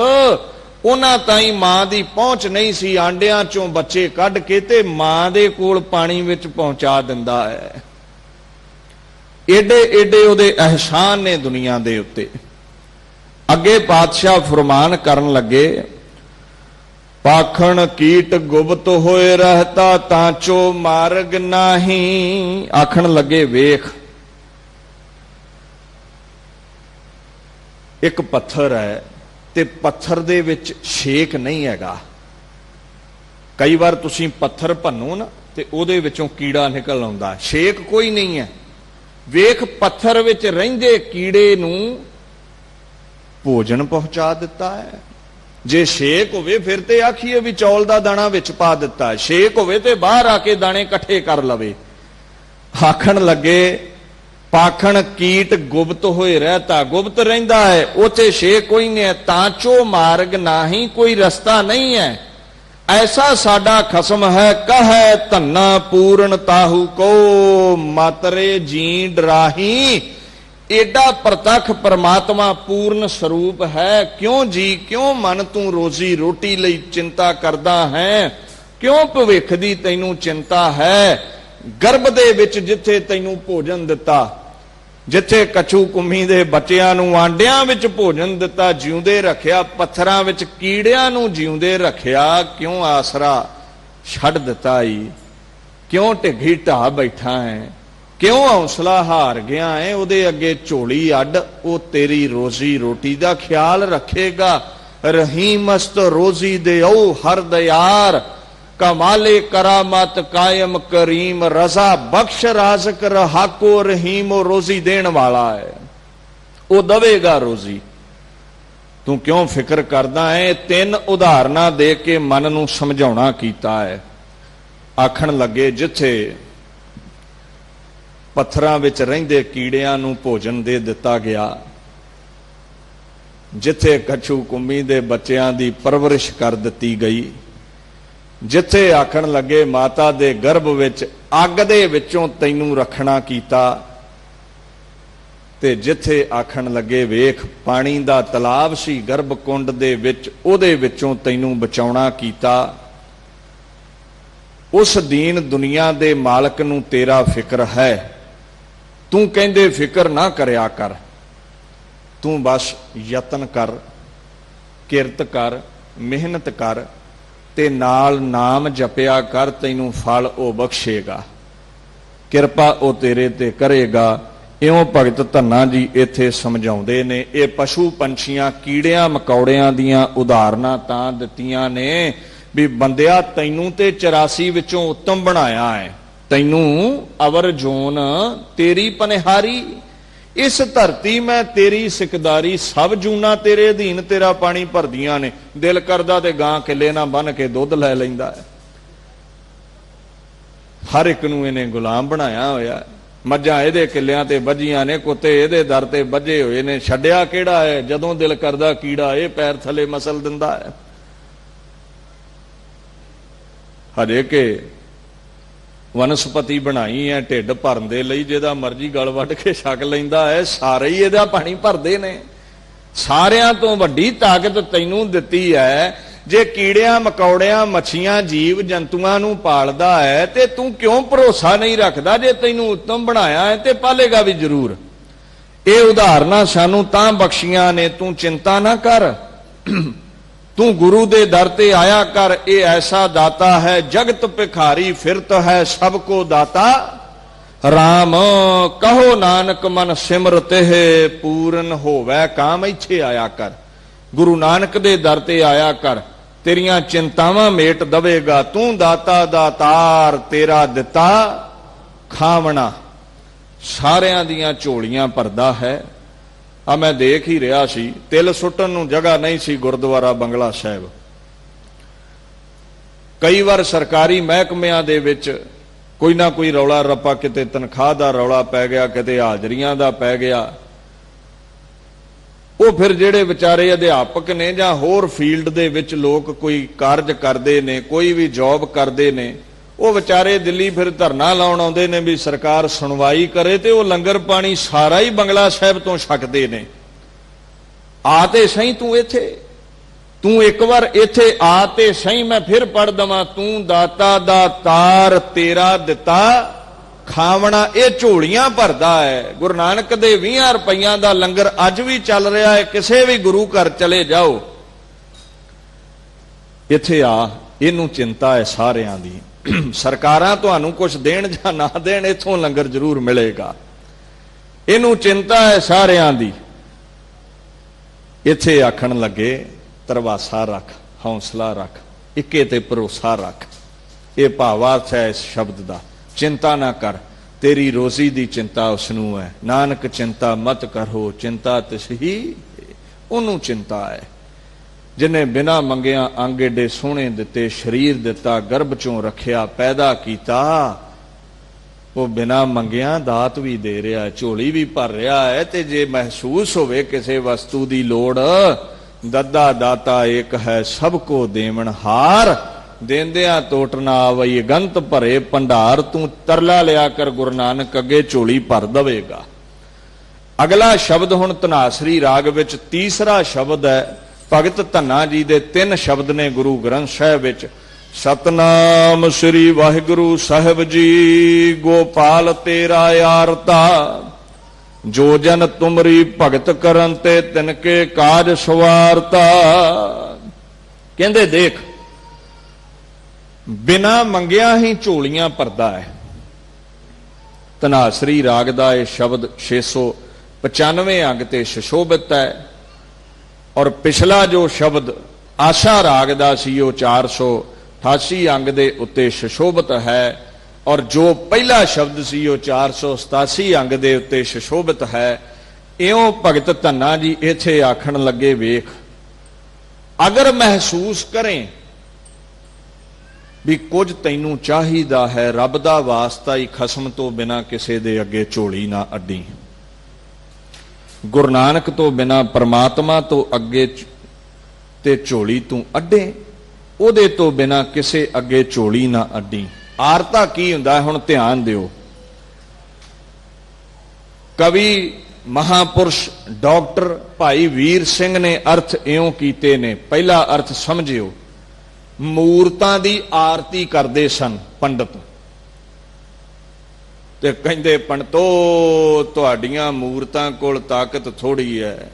उन्हां ताईं मां दी पहुंच नहीं सी, आंडियां चों बच्चे कढ के ते मां दे कोल पानी विच पहुंचा दिंदा है। एडे एडे उहदे एहसान ने दुनिया दे उत्ते। अगे पातशाह फरमान करन लगे, पाखण कीट गुप्त होए रहता, तांचो मार्ग नाही। आखण लगे वेख एक पत्थर है ते पत्थर दे विच छेक नहीं हैगा। कई बार तुसीं पत्थर भन्नो ना ते उहदे विचों कीड़ा निकल आउंदा, छेक कोई नहीं है। वेख पत्थर विच रहिंदे कीड़े नूं भोजन पहुंचा दिता है। जे छेक होवे फिर ते आखीए भी चौल दा दाना विच पा दिता है, छेक होवे ते बाहर आके दाने इकट्ठे कर लवे। आखण लगे पाखण कीट गुप्त होए रहता, गुप्त रहिंदा है, उथे छेक कोई नहीं है। तांचो मार्ग नाही, कोई रास्ता नहीं है। ऐसा साडा खसम है, कहे धन्ना पूर्ण ताहू को, मातरे जी डराही। एडा प्रतख परमात्मा पूर्ण स्वरूप है, क्यों जी क्यों मन तू रोजी रोटी लई चिंता करदा है, क्यों भविख दी तैनू चिंता है। गर्भ दे विच जिथे तैनू भोजन दिता, जिथे कछू कुम्मी दे बच्चियां नू आंडियां विच भोजन दिता, जिउंदे रखिया, पत्थरां विच कीड़ियां नू जिउंदे रखिया, क्यों आसरा छड्ड दिता ही, क्यों ढिगी ढा बैठा है, क्यों हौसला हार गया है? ਉਹਦੇ ਅੱਗੇ ਝੋਲੀ ਅੱਡ, ਉਹ ਤੇਰੀ ਰੋਜ਼ੀ ਰੋਟੀ ਦਾ ਖਿਆਲ ਰੱਖੇਗਾ। रहीमस्त रोजी दे ओ हर दयार, कमाले करामत कायम करीम, रजा बख्श राज़क रहाको रहीम। ओ रोजी देण वाला है, वो दवेगा रोजी। तू क्यों फिक्र करदा है? तीन उदाहरणा दे के मन नूं समझाउणा कीता है। आखण लगे जिथे पत्थरां विच रहिंदे कीड़ियां नूं भोजन दे दिता गया, जिथे कछू कुंमी दे बच्चियां दी परवरिश कर दिती गई, जिथे आखण लगे माता दे गर्भ विच अग दे विचों तैनूं रखना कीता, ते जिथे आखण लगे वेख पानी दा तलाब सी गर्भ कुंड दे विच, उहदे विचों तैनूं बचाउणा कीता। उस दीन दुनिया दे मालक नूं तेरा फिक्र है। तू कहंदे फिक्र ना करया कर, तू बस यतन कर, किरत कर, मेहनत कर, ते नाल नाम जपिया कर, तैनूं फल ओ बख्शेगा, किरपा ओ तेरे ते करेगा। इउं भगत धन्ना जी इत्थे समझाउंदे ने। ये पशु पंछियां कीड़ियां मकौड़ियां दियां उदाहरणां तां दित्तियां ने भी बंदिया तैनूं ते 84 विचों उत्तम बनाया है, तैनूं अवर जोन तेरी पनिहारी, इस धरती मैं तेरी सिकदारी, सब जूना तेरे अधीन तेरा पानी भरदियां ने। दिल करदा ते गां किले ना बन के दुध लै लैंदा है। हर एक नूं इहने गुलाम बनाया होया। मझां इहदे किलियां ते बझियां ने, कुत्ते इहदे दर ते बझे होए ने। छड्डिया किहड़ा है? जदों दिल करदा कीड़ा इह पैर थले मसल दिंदा है। हजे के वनस्पति बनाई है ढिड भरन दे लई, जिहदा मर्जी गल वड्ड के छक लैंदा है, सारे ही इहदा पानी भरदे ने। सारियां तो वड्डी ताकत तैनूं दित्ती है। जे कीड़ियां मकौड़ियां मच्छियां जीव जंतुआं नूं पालदा है, ते तूं क्यों भरोसा नहीं रखदा? जे तैनूं उत्तम बनाया है ते पालेगा भी जरूर। ये उदाहरणां सानूं तां बख्शियां ने। तूं चिंता ना कर, तू गुरु दे दर ते आया कर। ये ऐसा दाता है जगत भिखारी, फिरत है सबको दाता राम। कहो नानक मन सिमरत है, पूरन होवै काम। इत्थे आया कर, गुरु नानक दे दर ते आया कर, तेरियां चिंतावां मेट दवेगा। तू दाता दातार, तेरा दिता खावना, सारियां दियां झोलियां भरदा है। आ मैं देख ही रहा सी, तिल सुट्टन नूं जगह नहीं सी गुरुद्वारा बंगला साहिब। कई बार सरकारी महकमिਆਂ ਦੇ ਵਿੱਚ कोई ना कोई रौला रप्पा, किते तनख्वाह दा रौला पै गया, किते हाजरियां दा पै गया। वो फिर ਜਿਹੜੇ ਵਿਚਾਰੇ अध्यापक ने ਜਾਂ होर फील्ड ਦੇ ਵਿੱਚ लोग कोई कारज करते ने, कोई भी जॉब करते ने, वो विचारे दिल्ली फिर धरना लाउण आउंदे ने भी सरकार सुनवाई करे, ते वो लंगर पानी सारा ही बंगला साहिब तो छकदे ने। आ ते सही तू इत्थे, तू एक बार इत्थे आ ते सही, मैं फिर पढ़ दवां। तू दाता दातार, तेरा दिता खावना। ये झोलियां भरदा है। गुरु नानक दे 20 रुपइयां दा लंगर अज भी चल रहा है। किसे भी गुरु घर चले जाओ, इत्थे आ, इनू चिंता है सारियां दी। सरकारां तुहानूं कुछ देण जां ना देण, इत्थों लंगर जरूर मिलेगा। इनू चिंता है सारियां दी। इत्थे आखण लगे तरवासा रख, हौसला रख, इक्के ते भरोसा रख। ये भावार्थ है इस शब्द दा। चिंता ना कर, तेरी रोजी दी चिंता उसनू है। नानक चिंता मत करो, चिंता तिसही ओनू चिंता है। जिन्हें बिना मंगिया अंग एडे सोहने दिते, शरीर दिता, गर्भ चों रखिया, पैदा किया, वो बिना मंगिया दात भी दे रहा है, झोली भी भर रहा है। ते जे महसूस होवे किसी वस्तु की लोड़, दद्दा दाता एक है सबको देवन हार, देंदिया टोट ना आवई गंत भरे भंडार। तू तरला लिया कर, गुरु नानक अगे झोली भर दवेगा। अगला शब्द हुण धनासरी राग विच तीसरा शब्द है। भगत धन्ना जी दे 3 शब्द ने गुरु ग्रंथ साहिब विच। सतनाम श्री वाहिगुरु साहिब जी, गोपाल तेरा यारता, जो जन तुमरी भगत करन ते तिनके काज सवारता। कहंदे देख, बिना मंगिया ही झोलियां भरदा है। ਧਨਾਸਰੀ ਰਾਗ ਦਾ ਇਹ ਸ਼ਬਦ 695 ਅੰਗ ਤੇ ਸੁਸ਼ੋਭਿਤ ਹੈ। ਔਰ ਪਿਛਲਾ ਜੋ ਸ਼ਬਦ ਆਸ਼ਾ ਰਾਗ ਦਾ ਸੀ ਉਹ 488 ਅੰਗ ਦੇ ਉੱਤੇ ਸੁਸ਼ੋਭਿਤ ਹੈ। ਔਰ ਜੋ ਪਹਿਲਾ ਸ਼ਬਦ ਸੀ ਉਹ 487 ਅੰਗ ਦੇ ਉੱਤੇ ਸੁਸ਼ੋਭਿਤ ਹੈ। ਇਉਂ ਭਗਤ ਧੰਨਾ ਜੀ ਇੱਥੇ ਆਖਣ ਲੱਗੇ, ਵੇਖ, ਅਗਰ ਮਹਿਸੂਸ ਕਰੇ ਵੀ ਕੁਝ ਤੈਨੂੰ ਚਾਹੀਦਾ ਹੈ, ਰੱਬ ਦਾ ਵਾਸਤਾ ਹੀ ਖਸਮ ਤੋਂ ਬਿਨਾ ਕਿਸੇ ਦੇ ਅੱਗੇ ਝੋਲੀ ਨਾ ਅੱਡੀ। ਗੁਰੂ ਨਾਨਕ ਤੋਂ ਬਿਨਾ, ਪਰਮਾਤਮਾ ਤੋਂ ਅੱਗੇ ਤੇ ਝੋਲੀ ਤੂੰ ਅੱਡੇ, ਉਹਦੇ ਤੋਂ ਬਿਨਾ ਕਿਸੇ ਅੱਗੇ ਝੋਲੀ ਨਾ ਅੱਡੀ। ਆਰਤਾ ਕੀ ਹੁੰਦਾ, ਹੁਣ ਧਿਆਨ ਦਿਓ। ਕਵੀ ਮਹਾਪੁਰਸ਼ ਡਾਕਟਰ ਭਾਈ ਵੀਰ ਸਿੰਘ ਨੇ ਅਰਥ ਇਉਂ ਕੀਤੇ ਨੇ। ਪਹਿਲਾ ਅਰਥ ਸਮਝਿਓ, ਮੂਰਤਾਂ ਦੀ ਆਰਤੀ ਕਰਦੇ ਸਨ ਪੰਡਤ, ਤੇ ਕਹਿੰਦੇ, ਪੰਡਤੋ ਤੁਹਾਡੀਆਂ ਮੂਰਤਾਂ ਕੋਲ ਤਾਕਤ ਥੋੜੀ ਹੈ,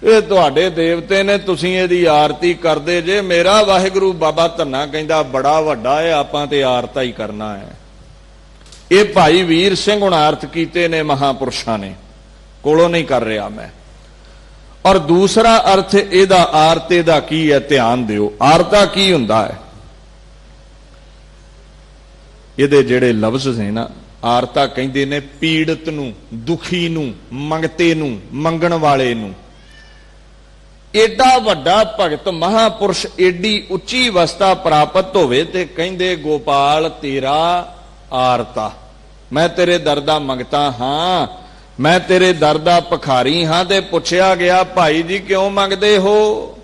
ਇਹ ਤੁਹਾਡੇ ਦੇਵਤੇ ਨੇ, ਤੁਸੀਂ ਇਹਦੀ ਆਰਤੀ ਕਰਦੇ ਜੇ। ਮੇਰਾ ਵਾਹਿਗੁਰੂ ਬਾਬਾ ਧੰਨਾ ਕਹਿੰਦਾ ਬੜਾ ਵੱਡਾ ਹੈ, ਆਪਾਂ ਤੇ ਆਰਤਾ ਹੀ ਕਰਨਾ ਹੈ। ਇਹ ਭਾਈ ਵੀਰ ਸਿੰਘ ਹੁਣ ਅਰਥ ਕੀਤੇ ਨੇ ਮਹਾਪੁਰਸ਼ਾਂ ਨੇ, ਕੋਲੋਂ ਨਹੀਂ ਕਰ ਰਿਹਾ ਮੈਂ। ਔਰ ਦੂਸਰਾ ਅਰਥ ਇਹਦਾ ਆਰਤੇ ਦਾ ਕੀ ਹੈ, ਧਿਆਨ ਦਿਓ। ਆਰਤਾ ਕੀ ਹੁੰਦਾ ਹੈ? ਇਹਦੇ ਜਿਹੜੇ ਲਫ਼ਜ਼ ਨੇ ਨਾ, ਆਰਤਾ ਕਹਿੰਦੇ ਨੇ ਪੀੜਤ ਨੂੰ, ਦੁਖੀ ਨੂੰ, ਮੰਗਤੇ ਨੂੰ, ਮੰਗਣ ਵਾਲੇ ਨੂੰ। ਏਡਾ ਵੱਡਾ ਭਗਤ ਮਹਾਪੁਰਸ਼ ਏਡੀ ਉੱਚੀ ਅਵਸਥਾ ਪ੍ਰਾਪਤ ਹੋਵੇ ਤੇ ਕਹਿੰਦੇ, ਗੋਪਾਲ ਤੇਰਾ ਆਰਤਾ, ਮੈਂ ਤੇਰੇ ਦਰ ਦਾ ਮੰਗਤਾ ਹਾਂ, ਮੈਂ ਤੇਰੇ ਦਰ ਦਾ ਭਿਖਾਰੀ ਹਾਂ। ਤੇ ਪੁੱਛਿਆ ਗਿਆ, ਭਾਈ ਜੀ ਕਿਉਂ ਮੰਗਦੇ ਹੋ?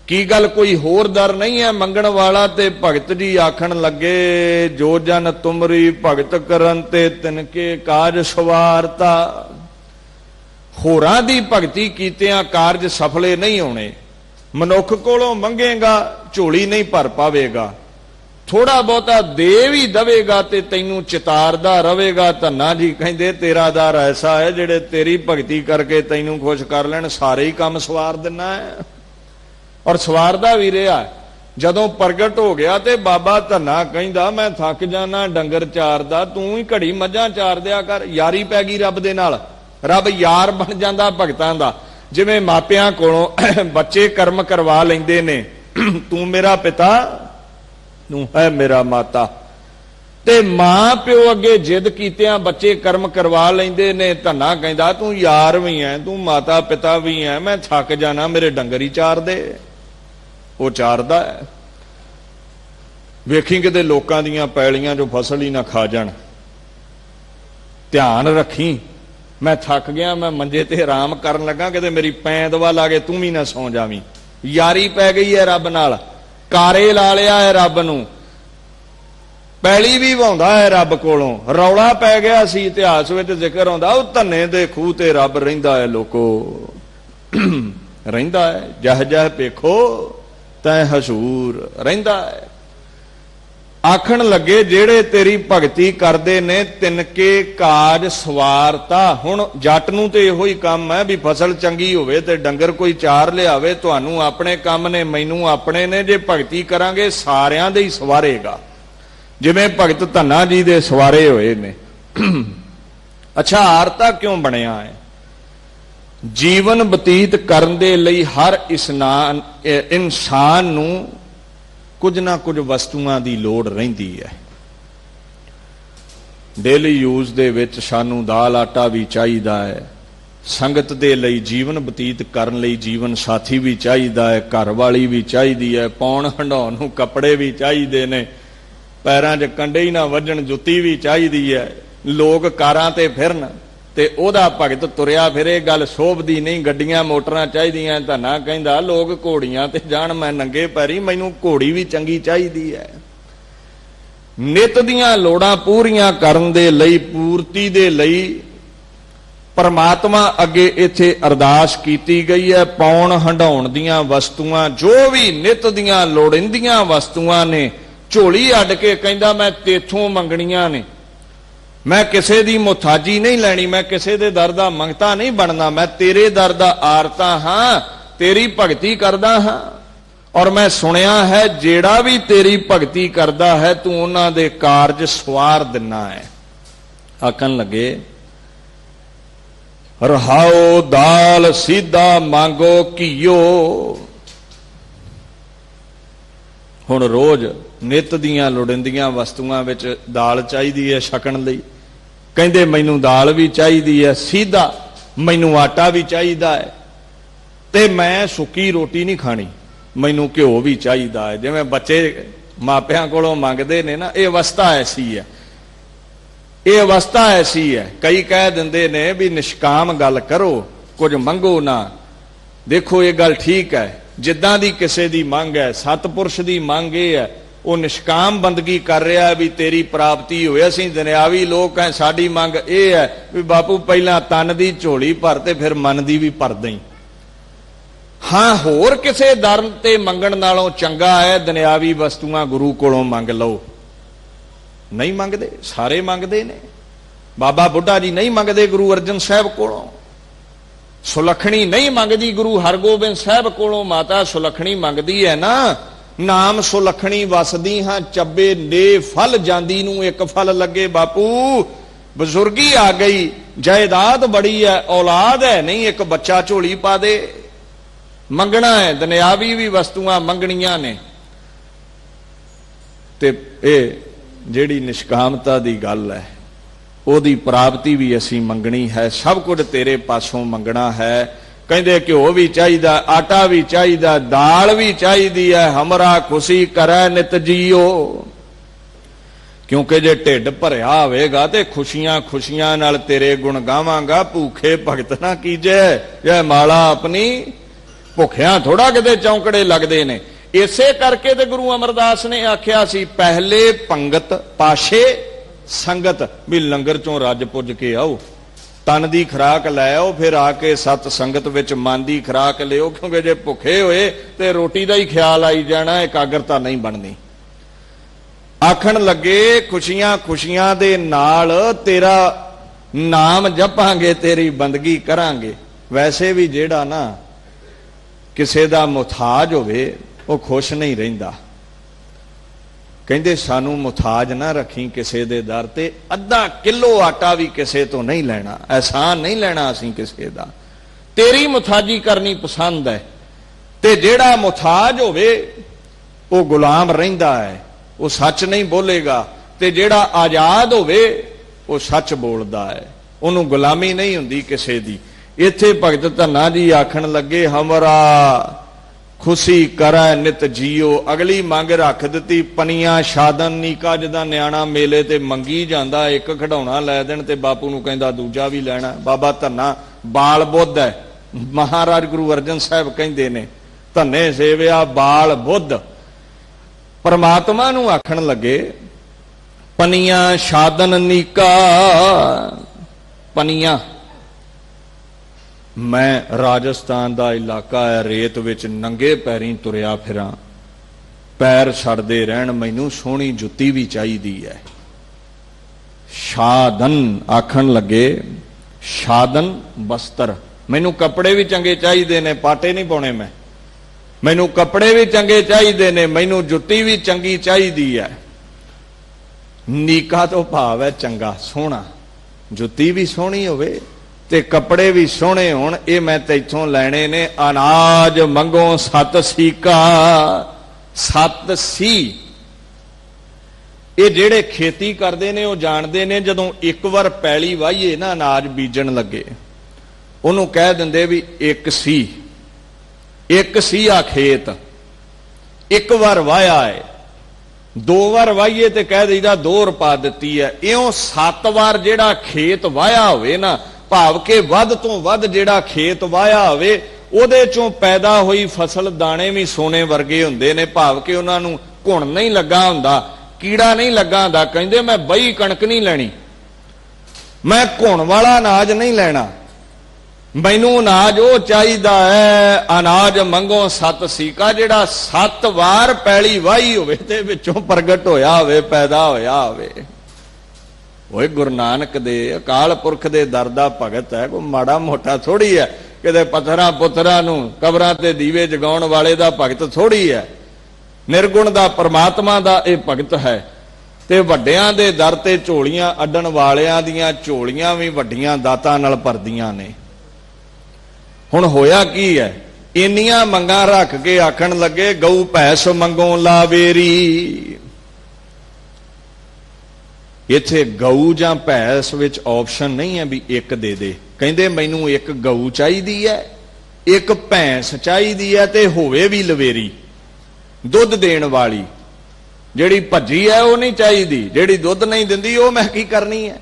ਕੀ ਗੱਲ ਕੋਈ ਹੋਰ ਦਰ ਨਹੀਂ ਹੈ ਮੰਗਣ ਵਾਲਾ? ਤੇ ਭਗਤ ਜੀ ਆਖਣ ਲੱਗੇ, ਜੋ ਜਨ ਤੁਮਰੀ ਭਗਤ ਕਰਨ ਤੇ ਤਿਨਕੇ ਕਾਜ ਸਵਾਰਤਾ। ਹੋਰਾਂ ਦੀ ਭਗਤੀ ਕੀਤਿਆਂ ਕਾਰਜ ਸਫਲੇ ਨਹੀਂ ਹੋਣੇ। ਮਨੁੱਖ ਕੋਲੋਂ ਮੰਗੇਗਾ, ਝੋਲੀ ਨਹੀਂ ਭਰ ਪਾਵੇਗਾ। ਥੋੜਾ ਬਹੁਤਾ ਦੇ ਵੀ ਦਵੇਗਾ ਤੇ ਤੈਨੂੰ ਚਿਤਾਰਦਾ ਰਵੇਗਾ। ਧੰਨਾ ਜੀ ਕਹਿੰਦੇ, ਤੇਰਾ ਦਰ ਐਸਾ ਹੈ ਜਿਹੜੇ ਤੇਰੀ ਭਗਤੀ ਕਰਕੇ ਤੈਨੂੰ ਖੁਸ਼ ਕਰ ਲੈਣ, ਸਾਰੇ ਹੀ ਕੰਮ ਸਵਾਰ ਦਿੰਨਾ ਹੈ। ਔਰ ਸਵਾਰਦਾ ਵੀ ਰਿਹਾ। ਜਦੋਂ ਪ੍ਰਗਟ ਹੋ ਗਿਆ ਤੇ ਬਾਬਾ ਧੰਨਾ ਕਹਿੰਦਾ, ਮੈਂ ਥੱਕ ਜਾਣਾ ਡੰਗਰ ਚਾਰਦਾ, ਤੂੰ ਹੀ ਘੜੀ ਮੱਝਾਂ ਚਾਰ ਦਿਆ ਕਰ। ਯਾਰੀ ਪੈ ਗਈ ਰੱਬ ਦੇ ਨਾਲ, ਰੱਬ ਯਾਰ ਬਣ ਜਾਂਦਾ ਭਗਤਾਂ ਦਾ। ਜਿਵੇਂ ਮਾਪਿਆਂ ਕੋਲੋਂ ਬੱਚੇ ਕਰਮ ਕਰਵਾ ਲੈਂਦੇ ਨੇ, ਤੂੰ ਮੇਰਾ ਪਿਤਾ, ਤੂੰ ਹੈ ਮੇਰਾ ਮਾਤਾ। ਤੇ ਮਾਂ ਪਿਓ ਅੱਗੇ ਜਿੱਦ ਕੀਤਿਆਂ ਬੱਚੇ ਕਰਮ ਕਰਵਾ ਲੈਂਦੇ ਨੇ। ਧੰਨਾ ਕਹਿੰਦਾ, ਤੂੰ ਯਾਰ ਵੀ ਐ, ਤੂੰ ਮਾਤਾ ਪਿਤਾ ਵੀ ਐ, ਮੈਂ ਥੱਕ ਜਾਣਾ, ਮੇਰੇ ਡੰਗਰ ਹੀ ਚਾਰ ਦੇ। ਉਹ ਚਾਰਦਾ ਹੈ। ਵੇਖੀ ਕਿਤੇ ਲੋਕਾਂ ਦੀਆਂ ਪੈਲੀਆਂ ਚੋਂ ਫਸਲ ਹੀ ਨਾ ਖਾ ਜਾਣ। ਧਿਆਨ ਰੱਖੀ, ਮੈਂ ਥੱਕ ਗਿਆ, ਮੈਂ ਮੰਜੇ ਤੇ ਆਰਾਮ ਕਰਨ ਲੱਗਾ, ਕਿਤੇ ਮੇਰੀ ਪੈਂਦ ਵੱਲ ਆ ਕੇ ਤੂੰ ਵੀ ਨਾ ਸੌਂ ਜਾਵੀਂ। ਯਾਰੀ ਪੈ ਗਈ ਹੈ ਰੱਬ ਨਾਲ, ਕਾਰੇ ਲਾ ਲਿਆ ਹੈ ਰੱਬ ਨੂੰ, ਪੈਲੀ ਵੀ ਵਾਉਂਦਾ ਹੈ ਰੱਬ ਕੋਲੋਂ। ਰੌਲਾ ਪੈ ਗਿਆ ਸੀ, ਇਤਿਹਾਸ ਵਿੱਚ ਜ਼ਿਕਰ ਆਉਂਦਾ, ਉਹ ਧੰਨੇ ਦੇ ਖੂਹ ਤੇ ਰੱਬ ਰਹਿੰਦਾ ਹੈ। ਲੋਕੋ ਰਹਿੰਦਾ ਹੈ, ਜਹ ਜਹ ਪੇਖੋ ਤੈ ਹਸੂਰ ਰਹਿੰਦਾ ਹੈ। ਆਖਣ ਲੱਗੇ, ਜਿਹੜੇ ਤੇਰੀ ਭਗਤੀ ਕਰਦੇ ਨੇ ਤਿਨਕੇ ਕਾਜ ਸਵਾਰਤਾ। ਹੁਣ ਜੱਟ ਨੂੰ ਤੇ ਇਹੋ ਹੀ ਕੰਮ ਹੈ ਵੀ ਫਸਲ ਚੰਗੀ ਹੋਵੇ ਤੇ ਡੰਗਰ ਕੋਈ ਚਾਰ ਲਿਆਵੇ। ਤੁਹਾਨੂੰ ਆਪਣੇ ਕੰਮ ਨੇ, ਮੈਨੂੰ ਆਪਣੇ ਨੇ। ਜੇ ਭਗਤੀ ਕਰਾਂਗੇ ਸਾਰਿਆਂ ਦੇ ਹੀ ਸਵਾਰੇਗਾ, ਜਿਵੇਂ ਭਗਤ ਧੰਨਾ ਜੀ ਦੇ ਸਵਾਰੇ ਹੋਏ ਨੇ। ਅੱਛਾ, ਆਰਤਾ ਕਿਉਂ ਬਣਿਆ ਹੈ? ਜੀਵਨ ਬਤੀਤ ਕਰਨ ਦੇ ਲਈ ਹਰ ਇਨਸਾਨ ਨੂੰ ਕੁਝ ਨਾ ਕੁਝ ਵਸਤੂਆਂ ਦੀ ਲੋੜ ਰਹਿੰਦੀ ਹੈ। ਡੇਲੀ ਯੂਜ਼ ਦੇ ਵਿੱਚ ਸਾਨੂੰ ਦਾਲ ਆਟਾ ਵੀ ਚਾਹੀਦਾ ਹੈ। ਸੰਗਤ ਦੇ ਲਈ, ਜੀਵਨ ਬਤੀਤ ਕਰਨ ਲਈ ਜੀਵਨ ਸਾਥੀ ਵੀ ਚਾਹੀਦਾ ਹੈ, ਘਰ ਵਾਲੀ ਵੀ ਚਾਹੀਦੀ ਹੈ, ਪਾਉਣ ਹੰਡਾਉਣ ਨੂੰ ਕੱਪੜੇ ਵੀ ਚਾਹੀਦੇ ਨੇ, ਪੈਰਾਂ 'ਚ ਕੰਡੇ ਹੀ ਨਾ ਵੱਜਣ ਜੁੱਤੀ ਵੀ ਚਾਹੀਦੀ ਹੈ। ਲੋਕ ਕਾਰਾਂ ਤੇ ਫਿਰਨ ਤੇ ਉਹਦਾ ਭਗਤ ਤੁਰਿਆ ਫਿਰੇ, ਗੱਲ ਸ਼ੋਭਦੀ ਨਹੀਂ। ਗੱਡੀਆਂ ਮੋਟਰਾਂ ਚਾਹੀਦੀਆਂ। ਧੰਨਾ ਕਹਿੰਦਾ, ਲੋਕ ਘੋੜੀਆਂ ਤੇ ਜਾਣ, ਮੈਂ ਨੰਗੇ ਪੈਰੀ, ਮੈਨੂੰ ਘੋੜੀ ਵੀ ਚੰਗੀ ਚਾਹੀਦੀ ਹੈ। ਨਿਤ ਦੀਆਂ ਲੋੜਾਂ ਪੂਰੀਆਂ ਕਰਨ ਦੇ ਲਈ, ਪੂਰਤੀ ਦੇ ਲਈ ਪਰਮਾਤਮਾ ਅੱਗੇ ਇੱਥੇ ਅਰਦਾਸ ਕੀਤੀ ਗਈ ਹੈ। ਪਾਉਣ ਹੰਡਾਉਣ ਦੀਆਂ ਵਸਤੂਆਂ, ਜੋ ਵੀ ਨਿਤ ਦੀਆਂ ਲੋੜੀਂਦੀਆਂ ਵਸਤੂਆਂ ਨੇ, ਝੋਲੀ ਅੱਡ ਕੇ ਕਹਿੰਦਾ, ਮੈਂ ਤੇਥੋਂ ਮੰਗਣੀਆਂ ਨੇ। ਮੈਂ ਕਿਸੇ ਦੀ ਮੁਹਤਾਜੀ ਨਹੀਂ ਲੈਣੀ, ਮੈਂ ਕਿਸੇ ਦੇ ਦਰ ਦਾ ਮੰਗਤਾ ਨਹੀਂ ਬਣਨਾ। ਮੈਂ ਤੇਰੇ ਦਰ ਦਾ ਆਰਤਾ ਹਾਂ, ਤੇਰੀ ਭਗਤੀ ਕਰਦਾ ਹਾਂ। और मैं सुनिया है जेड़ा भी तेरी भगती करता है तू उन्हां दे कारज सवार दिना है। आखन लगे रहाओ दाल सीधा मांगो घीओ। हुण रोज नित दियां लोड़िंदियां वस्तुआं विच दाल चाहीदी है छकण लई। कहंदे मैनू दाल भी चाहिदी है सीधा, मैनू आटा भी चाहिदा है, ते मैं सुक्की रोटी नहीं खानी, मैनू घ्यो भी चाहिदा है। जिवें बच्चे मापियां कोलों मंगदे ने ना, ये अवस्था ऐसी है, ये अवस्था ऐसी है। कई कह दिंदे ने भी निष्काम गल करो, कुछ मंगो ना। देखो ये गल ठीक है, जिद्दां दी किसे दी मंग है, सतपुरुष दी मंग ये है, वो निष्काम बंदगी कर रहा है भी तेरी प्राप्ति होए। असीं दुनियावी लोग हैं, साडी मंग ये है भी बापू पहला तन दी झोली भर ते फिर मन दी भी भर दई। हाँ, होर किसे दर ते मंगण नालों चंगा है दुनियावी वस्तुआं गुरु कोलों मंग लो। नहीं मंगदे, सारे मंगदे ने। बाबा बुढ़ा जी नहीं मंगदे गुरु अर्जन साहब कोलों, सुलखणी नहीं मंगदी गुरु हरगोबिंद साहब कोलों, माता सुलखणी मंगदी है ना, नाम सुलखणी वसदी हाँ चब्बे ने फल जांदी नू एक फल लगे। बापू बुजुर्गी आ गई, जायदाद बड़ी है, औलाद है नहीं, एक बच्चा झोली पा दे। मंगना है, दुनियावी भी वस्तुआं मंगणियां ने। ते ए जिहड़ी निष्कामता दी गल है, ओदी प्राप्ति भी असी मंगनी है। सब कुछ तेरे पासों मंगना है। कहंदे घ्यो भी चाहिदा, आटा भी चाहिदा, दाल भी चाहिदी है। हमरा खुशी करे नित जियो। क्योंकि जे ढिड भरिया होवेगा ते खुशियां खुशियां नाल तेरे गुण गावांगा। भूखे भगत ना कीजे, यह माला अपनी भुखियां थोड़ा किते चौंकड़े लगदे ने। इसे करके ते गुरु अमरदास ने आख्या सी, पहले पंगत पाशे संगत, भी लंगर चों रज पुज के आओ, तन दी खुराक लै आओ, फिर आके सत संगत विच मन दी खुराक लिओ। क्योंकि जे भुखे होए ते रोटी दा ही ख्याल आई जाना, एकाग्रता नहीं बननी। आखण लगे खुशियां खुशियां दे नाल तेरा नाम जपांगे, तेरी बंदगी करांगे। वैसे भी जेड़ा ना किसे दा मुथाज होवे वो खुश नहीं रहिंदा। कहंदे सानू मुथाज ना रखी किसे दे दर ते, अद्धा किलो आटा भी किसे तो नहीं लेना, एहसान नहीं लेना असीं किसे दा। तेरी मुथाजी करनी पसंद है। ते जेड़ा मुथाज होवे वो गुलाम रहिंदा है, वो सच नहीं बोलेगा। ते जेड़ा आजाद होवे वो सच बोलदा है, उन्होंने गुलामी नहीं हुंदी किसे दी। इत्थे भगत धन्ना जी आखण लगे हमरा खुशी करै नित जियो। अगली मंग रख दिती, पनिया शादन नीका। जिदा न्याणा मेले ते मंगी जांदा, एक खिडौना लै देण ते बापू नूं कहंदा दूजा भी लैणा। बाबा धन्ना बाल बुद्ध है, महाराज गुरु अर्जन साहब कहंदे ने धन्ने सेविया बाल बुद्ध। परमात्मा नूं आखण लगे पनिया शादन नीका। पनिया मैं राजस्थान का इलाका है, रेत विच नंगे पैरीं तुरिया फिरां, पैर सड़दे रहन, मैनू सोहनी जुत्ती भी चाहिदी है। शादन आखण लगे शादन बस्तर, मैनू कपड़े भी चंगे चाहिए ने, पाटे नहीं पाने मैं। मैनू कपड़े भी चंगे चाहिए ने, मैनू जुत्ती भी चंगी चाहिदी है। नीका तो भाव है चंगा सोहना, जुत्ती भी सोहनी होवे ते कपड़े भी सोहने होण। ये मैं तैथों लैणे ने। अनाज मंगो सत सीका। सत सी ये जेड़े खेती करते ने वो जानते ने, जदों एक बार पैली वाहीए ना, अनाज बीजण लगे, उन्होंने कह दिंदे भी एक सी आ खेत, एक बार वाया है। दो बार वाहीए तो कह दीदा 2 रुपा दिती है। इउं 7 बार जेड़ा खेत वाया होवे ना, भाव के वध तो वध जेड़ा खेत वाया होवे, उहदे चों पैदा हुई फसल दाणे भी सोने वर्गे हुंदे ने। भाव के उन्हां नूं घुण नहीं लगा हुंदा, कीड़ा नहीं लगा हुंदा। कहंदे मैं बई कणक नहीं लैणी, मैं घुण वाला अनाज नहीं लैणा, मैनू अनाज वो चाहिदा है। अनाज मंगो सत सीका, जेड़ा 7 वार पैली वाही होवे ते विचों प्रगट होया होवे, पैदा होया होवे। ओए गुरु नानक दे अकाल पुरख दे दर दा भगत है, कोई माड़ा मोटा थोड़ी है। किते पत्थरां पुत्तरां नूं कबरां ते दीवे जगाउण वाले दा भगत थोड़ी है, निर्गुण दा परमात्मा दा इह भगत है। ते वड्डियां दे दर ते झोलियां अड्डण वालियां दियां झोलियां भी वड्डियां दातां नाल भरदियां ने। हुण होया की है, इन्नियां मंगां रख के आखण लगे गऊ भैंस मंगों लावेरी। इत्थे गऊ जां भैंस विच ऑप्शन नहीं है भी एक दे दे, कहंदे मैनूं एक गऊ चाहीदी है, एक भैंस चाहीदी है ते होवे भी लवेरी, दुध देण वाली। जिहड़ी भज्जी है वो नहीं चाहिदी, जिहड़ी दुध नहीं दिंदी वो मैं की करनी है।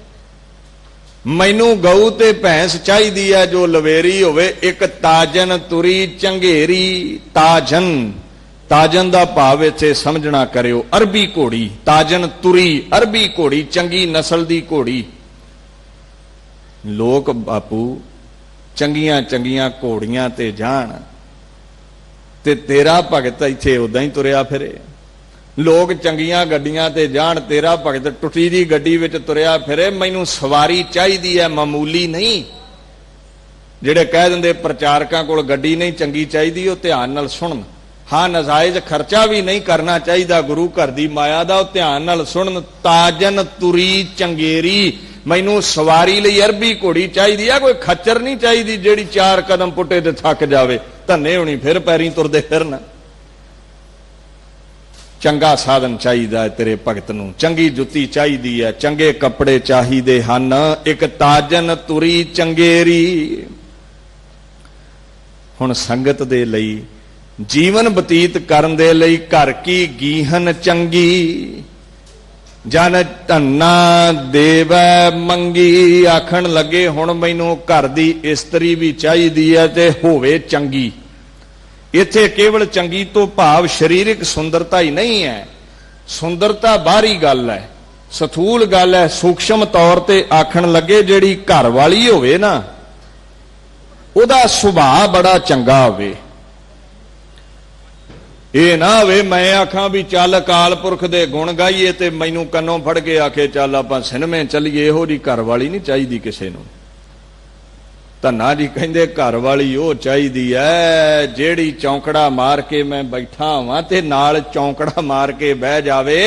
मैनूं गऊ ते भैंस चाहिदी है जो लवेरी होवे, एक ताजन तुरी चंगेरी। ताजन, ताजन दा भाव इत्थे समझना करियो अरबी घोड़ी, ताजन तुरी अरबी घोड़ी, चंगी नस्ल दी घोड़ी। लोक बापू चंगियां चंगियां घोड़ियां ते जाण ते तेरा भगत इत्थे उदां ही तुरिया फिरे। लोग चंगियां गड्डियां ते जाण, तेरा भगत टुटी दी गड्डी विच तुरिया फिरे। मैनूं सवारी चाहिदी है, मामूली नहीं। जिहड़े कह दिंदे प्रचारकां कोल गड्डी नहीं चंगी चाहिदी, वो ध्यान नाल सुणन। हाँ, नजायज खर्चा भी नहीं करना चाहिए गुरु घर दी माया दा, ध्यान नाल सुणन। ताजन तुरी चंगेरी, मैनूं सवारी लई अरबी घोड़ी चाहिदी है, कोई खच्चर नहीं चाहिदी जिहड़ी 4 कदम पुट्टे ते थक जावे। धन्ने होनी फिर पैरीं तुरदे फिरन। चंगा साधन चाहिदा है तेरे भगत नूं, चंगी जुत्ती चाहिदी है, चंगे कपड़े चाहिदे हन, एक ताजन तुरी चंगेरी। हुण संगत दे लई, जीवन बतीत करन दे लई घर की गीहन चंगी। जन धन्ना देवै मंगी, आखण लगे हुण मैनूं घर दी इस्त्री भी चाहिदी है ते होवे चंगी। इत्थे केवल चंगी तो भाव शरीरिक सुंदरता ही नहीं है, सुंदरता बाहरी गल है, सथूल गल है। सूक्ष्म तौर ते आखण लगे जिहड़ी घर वाली होवे ना, उहदा सुभाव बड़ा चंगा होवे। ये ना होवे मैं आखां भी चल अकाल पुरख दे गुण गाईए ते मैनूं कन्नों फड़ के आखे चल आपां सिनेमे चलीए। इहो जी घर वाली नहीं चाहिदी किसे नूं। धन्ना जी कहंदे घर वाली वो चाहिदी है जेड़ी चौंकड़ा मार के मैं बैठा हां ते नाल चौंकड़ा मार के बह जावे,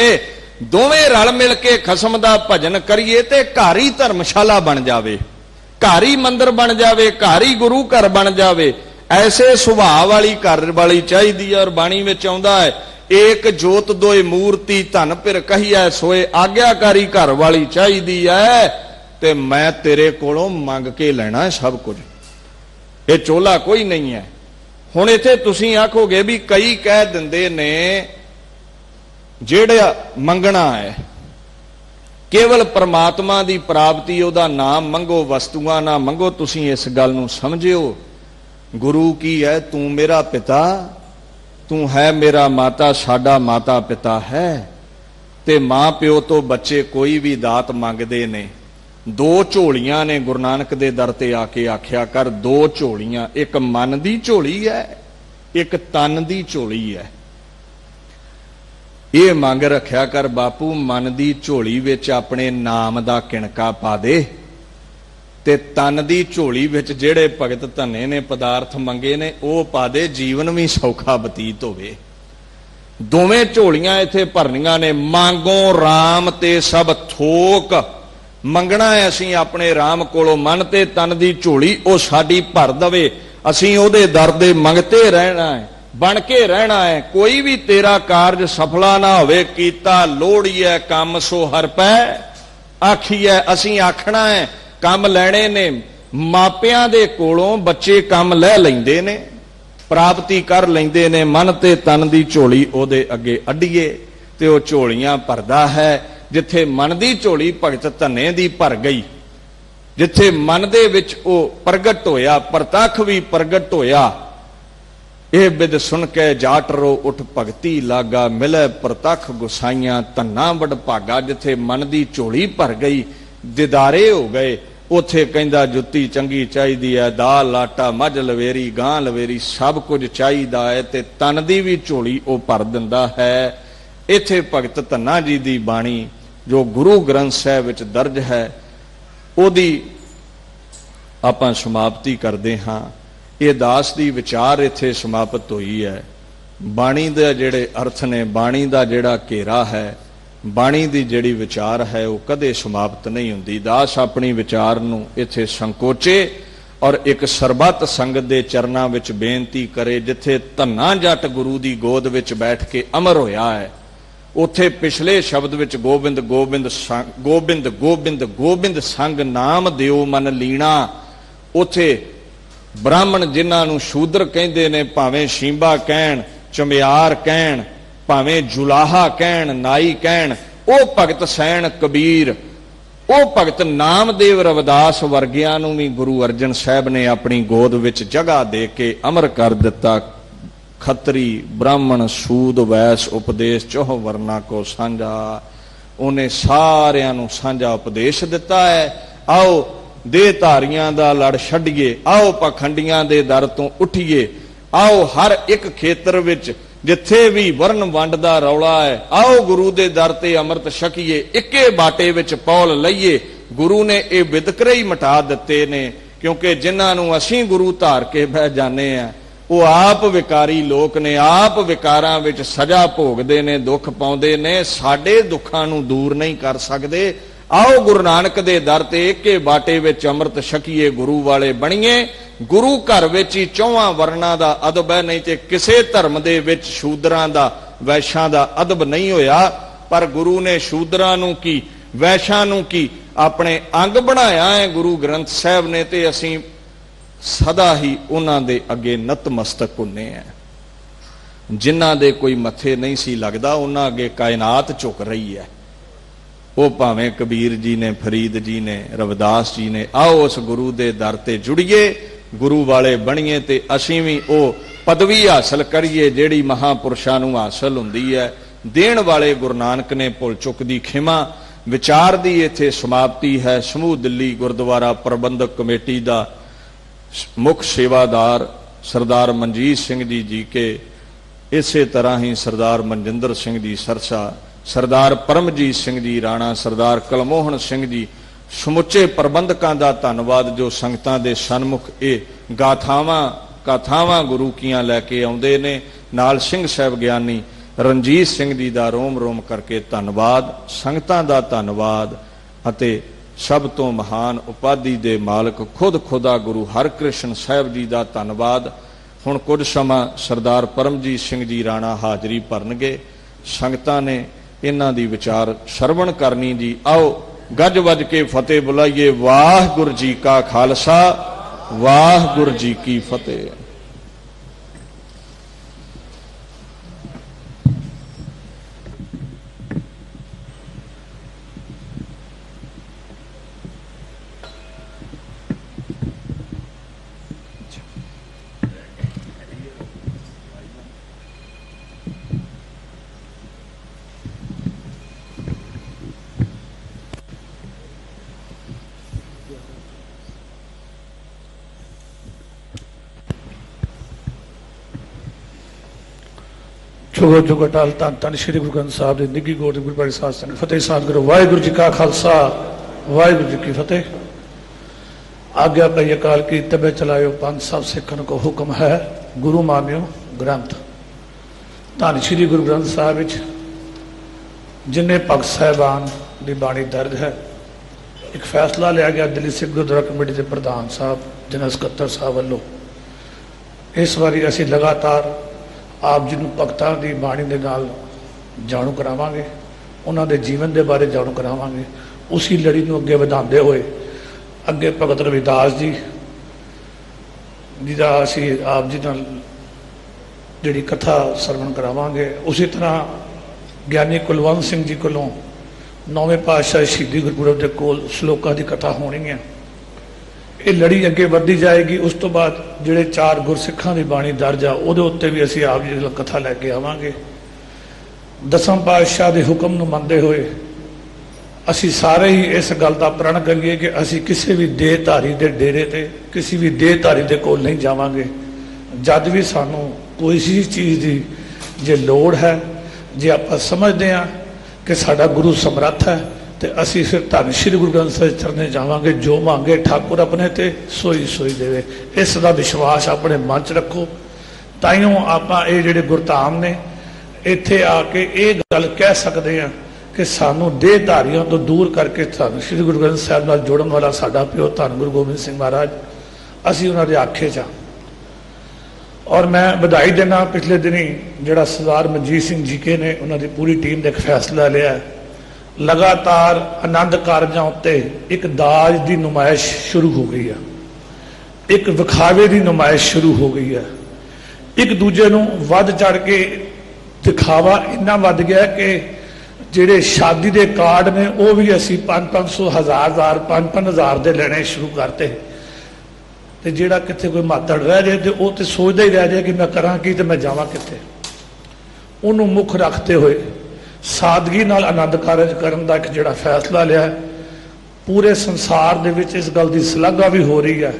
दोवें रल मिल के खसम दा भजन करिए ते घर ही धर्मशाला बन जावे, घर ही मंदिर बन जावे, घर ही गुरु घर बन जावे। ऐसे सुभाव वाली घर वाली चाहिदी है। और बाणी विच आउंदा है एक जोत दोए मूर्ति धन फिर कहिए सोए, आग्याकारी घर वाली चाहिदी है ते मैं तेरे कोलों मंग के लेना सब कुछ, ये चोला कोई नहीं है। हुण इत्थे तुसीं आखोगे भी कई कह दिंदे ने जेड़ा मंगना है केवल परमात्मा दी प्राप्ति, ओदा नाम मंगो, वस्तुआं ना मंगो। तुसीं इस गल नूं समझियो, गुरु की है तू मेरा पिता, तू है मेरा माता, साडा माता पिता है। ते मां प्यो तो बच्चे कोई भी दात मंगदे ने। दो झोलियां ने गुरु नानक दे दर ते आके आख्या कर, दो झोलियां, एक मन दी झोली है, एक तन दी झोली है। ये मंग रखिया कर बापू, मन दी झोली विच अपने नाम दा किणका पा दे ते तन दी झोली विच जेड़े भगत धन्ने ने पदार्थ मंगे ने वो पा दे, जीवन भी सौखा बतीत होवे। दोवें झोलियां इत्थे भरनियां ने। मांगो राम ते सब थोक, मंगना है असीं अपने राम कोलों, मन ते तन दी झोली वो साडी भर दवे। असीं ओहदे दर दे मंगते रहना है, बन के रहना है। कोई भी तेरा कारज सफला ना होवे, कीता लोड़ीए काम सो हर पै आखीए। असीं आखना है काम लैणे ने, मापियां दे कोलों बच्चे काम लै लैंदे ने, प्राप्ति कर लैंदे ने। मन ते तन दी झोली ओहदे अगे अड्डीए ते वो झोलियां भरदा है। जिथे मन दी झोली भगत धन्ने दी भर गई, जिथे मन दे विच ओ प्रगट होया, प्रतख भी प्रगट होया। यह बिद सुन के जाट रो उठ भगती लागा, मिले प्रतख गुसाइयां धन्ना बड़ भागा। जिथे मन दी झोली भर गई, दिदारे हो गए, उथे कहंदा जुत्ती चंगी चाहिदी है, दाल आटा मझ लवेरी गां लवेरी सब कुछ चाहिदा है, ते तन दी भी झोली ओ भर दिंदा है। इथे भगत धन्ना जी दी बाणी जो गुरु ग्रंथ साहिब विच दर्ज है, ओदी आपां समाप्ति करदे हां। ਇਹ ਦਾਸ ਦੀ ਵਿਚਾਰ ਇੱਥੇ ਸਮਾਪਤ ਹੋਈ ਹੈ। ਬਾਣੀ ਦੇ ਜਿਹੜੇ ਅਰਥ ਨੇ, ਬਾਣੀ ਦਾ ਜਿਹੜਾ ਘੇਰਾ ਹੈ, ਬਾਣੀ ਦੀ ਜਿਹੜੀ ਵਿਚਾਰ ਹੈ, ਉਹ ਕਦੇ ਸਮਾਪਤ ਨਹੀਂ ਹੁੰਦੀ। ਦਾਸ ਆਪਣੀ ਵਿਚਾਰ ਨੂੰ ਇੱਥੇ ਸੰਕੋਚੇ ਔਰ ਇੱਕ ਸਰਬੱਤ ਸੰਗਤ ਦੇ ਚਰਨਾਂ ਵਿੱਚ ਬੇਨਤੀ ਕਰੇ, ਜਿੱਥੇ ਧੰਨਾ ਜੱਟ ਗੁਰੂ ਦੀ ਗੋਦ ਵਿੱਚ ਬੈਠ ਕੇ ਅਮਰ ਹੋਇਆ ਹੈ, ਉੱਥੇ ਪਿਛਲੇ ਸ਼ਬਦ ਵਿੱਚ ਗੋਬਿੰਦ ਗੋਬਿੰਦ ਗੋਬਿੰਦ ਗੋਬਿੰਦ ਗੋਬਿੰਦ ਸੰਗ ਨਾਮ ਦਿਓ ਮਨ ਲੀਣਾ, ਉੱਥੇ ਬ੍ਰਾਹਮਣ ਜਿਨ੍ਹਾਂ ਨੂੰ ਸ਼ੂਦਰ ਕਹਿੰਦੇ ਨੇ, ਭਾਵੇਂ ਸ਼ੀਂਬਾ ਕਹਿਣ, ਚਮਿਆਰ ਕਹਿਣ, ਭਾਵੇਂ ਜੁਲਾਹਾ ਕਹਿਣ, ਨਾਈ ਕਹਿਣ, ਉਹ ਭਗਤ ਸੈਣ ਕਬੀਰ, ਉਹ ਭਗਤ ਨਾਮਦੇਵ ਰਵਿਦਾਸ ਵਰਗਿਆਂ ਨੂੰ ਵੀ ਗੁਰੂ ਅਰਜਨ ਸਾਹਿਬ ਨੇ ਆਪਣੀ ਗੋਦ ਵਿੱਚ ਜਗ੍ਹਾ ਦੇ ਕੇ ਅਮਰ ਕਰ ਦਿੱਤਾ। ਖੱਤਰੀ ਬ੍ਰਾਹਮਣ ਸੂਦ ਵੈਸ ਉਪਦੇਸ਼ ਚੋਹ ਵਰਨਾ ਕੋ ਸਾਂਝਾ, ਉਹਨੇ ਸਾਰਿਆਂ ਨੂੰ ਸਾਂਝਾ ਉਪਦੇਸ਼ ਦਿੱਤਾ ਹੈ। ਆਓ ਦੇਹ ਧਾਰੀਆਂ ਦਾ ਲੜ ਛੱਡੀਏ, ਆਓ ਪਾਖੰਡੀਆਂ ਦੇ ਦਰ ਤੋਂ ਉੱਠੀਏ, ਆਓ ਹਰ ਇੱਕ ਖੇਤਰ ਵਿੱਚ ਜਿੱਥੇ ਵੀ ਵਰਨ ਵੰਡ ਦਾ ਰੌਲਾ ਹੈ, ਆਓ ਗੁਰੂ ਦੇ ਦਰ ਤੇ ਅੰਮ੍ਰਿਤ ਛਕੀਏ, ਇੱਕੇ ਬਾਟੇ ਵਿੱਚ ਪੌਲ ਲਈਏ। ਗੁਰੂ ਨੇ ਇਹ ਵਿਤਕਰੇ ਹੀ ਮਿਟਾ ਦਿੱਤੇ ਨੇ, ਕਿਉਂਕਿ ਜਿਨ੍ਹਾਂ ਨੂੰ ਅਸੀਂ ਗੁਰੂ ਧਾਰ ਕੇ ਬਹਿ ਜਾਂਦੇ ਆ, ਉਹ ਆਪ ਵਿਕਾਰੀ ਲੋਕ ਨੇ, ਆਪ ਵਿਕਾਰਾਂ ਵਿੱਚ ਸਜ਼ਾ ਭੋਗਦੇ ਨੇ, ਦੁੱਖ ਪਾਉਂਦੇ ਨੇ, ਸਾਡੇ ਦੁੱਖਾਂ ਨੂੰ ਦੂਰ ਨਹੀਂ ਕਰ ਸਕਦੇ। ਆਓ ਗੁਰੂ ਨਾਨਕ ਦੇ ਦਰ ਤੇ ਇੱਕੇ ਬਾਟੇ ਵਿੱਚ ਅੰਮ੍ਰਿਤ ਛਕੀਏ, ਗੁਰੂ ਵਾਲੇ ਬਣੀਏ। ਗੁਰੂ ਘਰ ਵਿੱਚ ਹੀ ਚੌਹਾਂ ਵਰਨਾਂ ਦਾ ਅਦਬ ਹੈ, ਨਹੀਂ ਤੇ ਕਿਸੇ ਧਰਮ ਦੇ ਵਿੱਚ ਸ਼ੂਦਰਾਂ ਦਾ, ਵੈਸ਼ਾਂ ਦਾ ਅਦਬ ਨਹੀਂ ਹੋਇਆ। ਪਰ ਗੁਰੂ ਨੇ ਸ਼ੂਦਰਾਂ ਨੂੰ ਕੀ, ਵੈਸ਼ਾਂ ਨੂੰ ਕੀ, ਆਪਣੇ ਅੰਗ ਬਣਾਇਆ ਹੈ ਗੁਰੂ ਗ੍ਰੰਥ ਸਾਹਿਬ ਨੇ, ਤੇ ਅਸੀਂ ਸਦਾ ਹੀ ਉਹਨਾਂ ਦੇ ਅੱਗੇ ਨਤਮਸਤਕ ਹੁੰਨੇ ਆ। ਜਿਨ੍ਹਾਂ ਦੇ ਕੋਈ ਮੱਥੇ ਨਹੀਂ ਸੀ ਲੱਗਦਾ, ਉਹਨਾਂ ਅੱਗੇ ਕਾਇਨਾਤ ਝੁਕ ਰਹੀ ਹੈ। ਉਹ ਭਾਵੇਂ ਕਬੀਰ ਜੀ ਨੇ, ਫਰੀਦ ਜੀ ਨੇ, ਰਵਿਦਾਸ ਜੀ ਨੇ। ਆਓ ਉਸ ਗੁਰੂ ਦੇ ਦਰ ਤੇ ਜੁੜੀਏ, ਗੁਰੂ ਵਾਲੇ ਬਣੀਏ, ਤੇ ਅਸੀਂ ਵੀ ਉਹ ਪਦਵੀ ਹਾਸਲ ਕਰੀਏ ਜਿਹੜੀ ਮਹਾਂਪੁਰਸ਼ਾਂ ਨੂੰ ਹਾਸਲ ਹੁੰਦੀ ਹੈ। ਦੇਣ ਵਾਲੇ ਗੁਰੂ ਨਾਨਕ ਨੇ ਭੁੱਲ ਚੁੱਕ ਦੀ ਖਿਮਾ। ਵਿਚਾਰ ਦੀ ਇੱਥੇ ਸਮਾਪਤੀ ਹੈ। ਸਮੂਹ ਦਿੱਲੀ ਗੁਰਦੁਆਰਾ ਪ੍ਰਬੰਧਕ ਕਮੇਟੀ ਦਾ ਮੁੱਖ ਸੇਵਾਦਾਰ ਸਰਦਾਰ ਮਨਜੀਤ ਸਿੰਘ ਜੀ ਕੇ, ਇਸੇ ਤਰ੍ਹਾਂ ਹੀ ਸਰਦਾਰ ਮਨਜਿੰਦਰ ਸਿੰਘ ਜੀ ਸਰਸਾ, ਸਰਦਾਰ ਪਰਮਜੀਤ ਸਿੰਘ ਜੀ ਰਾਣਾ, ਸਰਦਾਰ ਕਲਮੋਹਨ ਸਿੰਘ ਜੀ, ਸਮੁੱਚੇ ਪ੍ਰਬੰਧਕਾਂ ਦਾ ਧੰਨਵਾਦ ਜੋ ਸੰਗਤਾਂ ਦੇ ਸਨਮੁਖ ਇਹ ਗਾਥਾਵਾਂ ਗੁਰੂ ਕੀਆਂ ਲੈ ਕੇ ਆਉਂਦੇ ਨੇ। ਨਾਲ ਸਿੰਘ ਸਾਹਿਬ ਗਿਆਨੀ ਰਣਜੀਤ ਸਿੰਘ ਜੀ ਦਾ ਰੋਮ ਰੋਮ ਕਰਕੇ ਧੰਨਵਾਦ, ਸੰਗਤਾਂ ਦਾ ਧੰਨਵਾਦ, ਅਤੇ ਸਭ ਤੋਂ ਮਹਾਨ ਉਪਾਧੀ ਦੇ ਮਾਲਕ ਖੁਦ ਖੁਦਾ ਗੁਰੂ ਹਰਕ੍ਰਿਸ਼ਨ ਸਾਹਿਬ ਜੀ ਦਾ ਧੰਨਵਾਦ। ਹੁਣ ਕੁਝ ਸਮਾਂ ਸਰਦਾਰ ਪਰਮਜੀਤ ਸਿੰਘ ਜੀ ਰਾਣਾ ਹਾਜ਼ਰੀ ਭਰਨਗੇ। ਸੰਗਤਾਂ ਨੇ ਇਹਨਾਂ ਦੀ ਵਿਚਾਰ ਸਰਵਣ ਕਰਨੀ ਜੀ। ਆਓ ਗੱਜ ਵੱਜ ਕੇ ਫਤਿਹ ਬੁਲਾਈਏ। ਵਾਹਿਗੁਰੂ ਜੀ ਕਾ ਖਾਲਸਾ, ਵਾਹਿਗੁਰੂ ਜੀ ਕੀ ਫਤਿਹ। ਚੁਗੋ ਚੁਗੋ ਟਾਲ ਧੰਨ ਧੰਨ ਸ਼੍ਰੀ ਗੁਰੂ ਗ੍ਰੰਥ ਸਾਹਿਬ ਦੇ ਨਿੱਘੀ ਗੋਦ ਗੁਰੂ ਪਿਆਰੇ ਸਾਧ ਸੰਗਤ ਫਤਿਹ ਸਾਧ ਕਰੋ। ਵਾਹਿਗੁਰੂ ਜੀ ਕਾ ਖਾਲਸਾ, ਵਾਹਿਗੁਰੂ ਜੀ ਕੀ ਫਤਿਹ। आज्ञा पाई अकाल की तबे चलायो पंथ सब सिखन को हुक्म है गुरु मानियो ग्रंथ। धन श्री गुरु ग्रंथ साहब विच जिन्हें भगत साहिबान की बाणी दर्ज है। एक फैसला लिया गया दिल्ली सिख गुरुद्वारा कमेटी के प्रधान साहब जनरल सकत्तर साहब वालों, इस बारी असी लगातार आप जी भगतां की बाणी के नाल जाणू करावांगे, उन्होंने जीवन के बारे जाणू करावांगे। उसी लड़ी को अगे वधाते हुए अगे भगत रविदास जी जिदा असी आप जी नाल जिहड़ी कथा सरवण करावांगे। उसी तरह ज्ञानी कुलवंत सिंह जी कोलों नौवें पातशाह शहीदी गुरपुरब के कोल श्लोकां की कथा होनी है। ये लड़ी अगे बढ़ती जाएगी। उस तो बाद जिहड़े चार गुरसिखां की बाणी दर्ज आ उहदे उत्ते भी असी आप जी कथा लैके आवांगे। दसम पातशाह के हुक्म नूं मनदे होए असी सारे ही इस गल का प्रण करिए कि असी किसी भी देहधारी के डेरे ते किसी भी देहधारी के कोल नहीं जावांगे। जद भी सानू कोई सी चीज़ की जे लोड़ है, जे आप समझते हैं कि साडा गुरु समर्थ है, ਤੇ ਅਸੀਂ ਫਿਰ ਧੰਨ ਸ਼੍ਰੀ ਗੁਰੂ ਗ੍ਰੰਥ ਸਾਹਿਬ ਚਰਨੇ ਜਾਵਾਂਗੇ। ਜੋ ਮੰਗੇ ਠਾकुर अपने ते सोई सोई देवे। इस दा विश्वास अपने मन च रखो। ताइयों आपां ये जिहड़े गुरधाम ने इत्थे आके ये गल कह सकते हैं कि सानू देहधारियों तो दूर करके धन श्री गुरु ग्रंथ साहिब नाल जोड़न वाला साडा प्यो धन गुरु गोबिंद सिंह महाराज, असीं उन्हां दे आखे च। और मैं बधाई देना, पिछले दिनी जिहड़ा सरदार मनजीत सिंह जीके ने उन्हां दी पूरी टीम ने एक फैसला लिया, लगातार आनंद कारजां उत्ते एक दाज की नुमाइश शुरू हो गई है, एक विखावे की नुमाइश शुरू हो गई है। एक दूजे नूं वध चढ़ के दिखावा इन्ना वध गया कि जिहड़े शादी के कार्ड ने वह भी असी 500 1000 5-5 दे लेने शुरू करते। तो जिहड़ा कित्थे कोई मातड़ रह जाए तो वह तो सोचता ही रह जाए कि मैं करा की तो मैं जावां कित्थे। उन्होंने मुख रखते हुए सादगी नाल आनंद कारज करन दा एक जिहड़ा फैसला लिया, पूरे संसार दे विच इस गल की सलाघा भी हो रही है।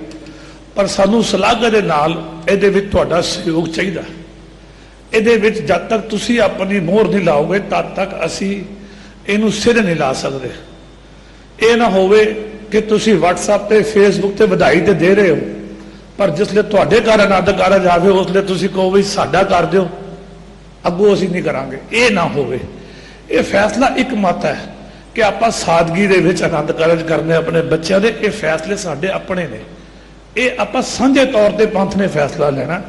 पर सानू सलाघा दे नाल इहदे विच तुहाडा सहयोग चाहिए। इहदे विच जद तक तुसी अपनी मोहर नहीं लाओगे तद तक असी इहनूं सिर नहीं ला सकते। ये ना होवे कि तुसी WhatsApp ते Facebook ते बधाई ते दे रहे हो, पर जिसले तुहाडे घर आनंद कारज आवे उसले तुसी कहो भी साडा कर दिओ, अगों असीं नहीं करांगे। ये ना होवे। ये फैसला एक मत है कि आपां सादगी दे विच आनंद कारज करने अपने बच्चों दे। ये फैसले साडे अपने ने, ये आपां साझे तौर पर पंथ ने फैसला लेना।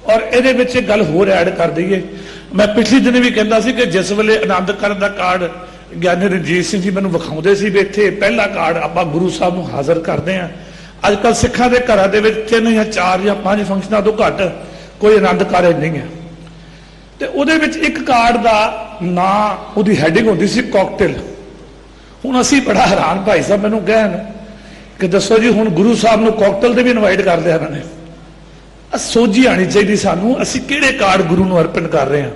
और ये एक गल होर ऐड कर दईए, मैं पिछले दिन भी कहता सी कि जिस वेले आनंद कारज का कार्ड ज्ञानी रंजीत सिंह जी मैनूं विखाउंदे सी भी इत्थे पहला कार्ड आपां गुरु साहब नूं हाज़र करते हैं। अजकल सिखां दे घरां दे विच 3 या 4 या 5 फंक्शनां तो घट कोई आनंद कारज नहीं है। तो उहदे विच एक कार्ड का नां उहदी हैडिंग होंदी सी कॉकटेल। हुण असीं बड़ा हैरान, भाई साहब मैनूं कहण कि दसो जी हुण गुरु साहब नूं कॉकटेल ते भी इनवाइट कर लिया इन्हां ने। सोझी आनी चाहिए सानू, असीं किहड़े कार्ड गुरु नूं अर्पण कर रहे हैं,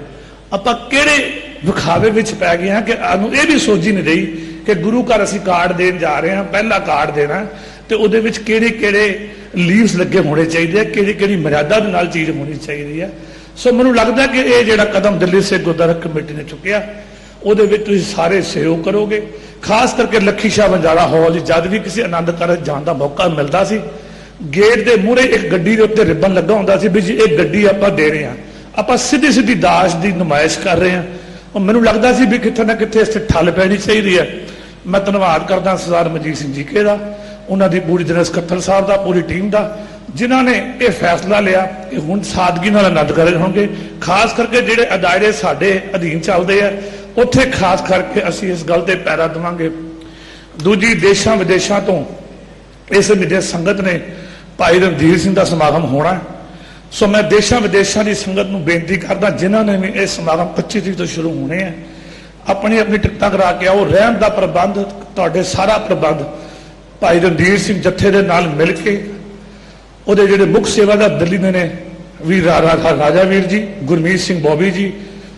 आपां किहड़े विखावे विच पै गए हैं कि आनूं ये भी सोझी नहीं रही कि गुरु घर असीं कार्ड देण जा रहे हैं, पहला कार्ड देना तो उहदे विच किहड़े लीव्स लगे होने चाहिए, किहड़ी मर्यादा दे नाल चीज़ होनी चाहिए है। सो मैनूं लगदा कि ये जिहड़ा कदम दिल्ली सिख गुरुद्वारा कमेटी ने चुकिया उहदे विच तुसीं सारे सहयोग करोगे। खास करके लखी शाह बंजारा हॉल जद भी किसी आनंद कारज जाण दा मौका मिलता सी, गेट के मूहरे एक गड्डी के उत्ते रिबन लगा होंदा सी भी जी एक गड्डी आपां दे रहे हैं, आपां सीधी सीधी दाज की नुमाइश कर रहे हैं। और मैनूं लगदा सी भी किथे ना किथे इस ठल पैनी चाहिए है। मैं धन्नवाद करदा सरदार मनजीत सिंह जीके दा, उन्हां दी पूरी जनरल सकत्तर साहब दा, पूरी टीम दा, जिन्हां ने यह फैसला लिया कि हुण सादगी नाल आनंद कारज होणगे। खास करके जिहड़े अदारे साडे अधीन चलदे आ उत्थे खास करके असीं इस गल ते पैरा देवांगे। दूजी देशां विदेशां तो इस महीने संगत ने भाई रणधीर सिंह का समागम होना। सो मैं देशों विदेशों की संगत को बेनती करदा जिन्होंने भी यह समागम 25 तरीक तो शुरू होने हैं, अपनी अपनी टिकटां करा के आओ। रहन का प्रबंध तुहाडे सारा प्रबंध भाई रणधीर सिंह जत्थे दे नाल मिल के उहदे जिहड़े मुख सेवादार दिल्ली ने वीर राजा वीर जी, गुरमीत सिंह बॉबी जी,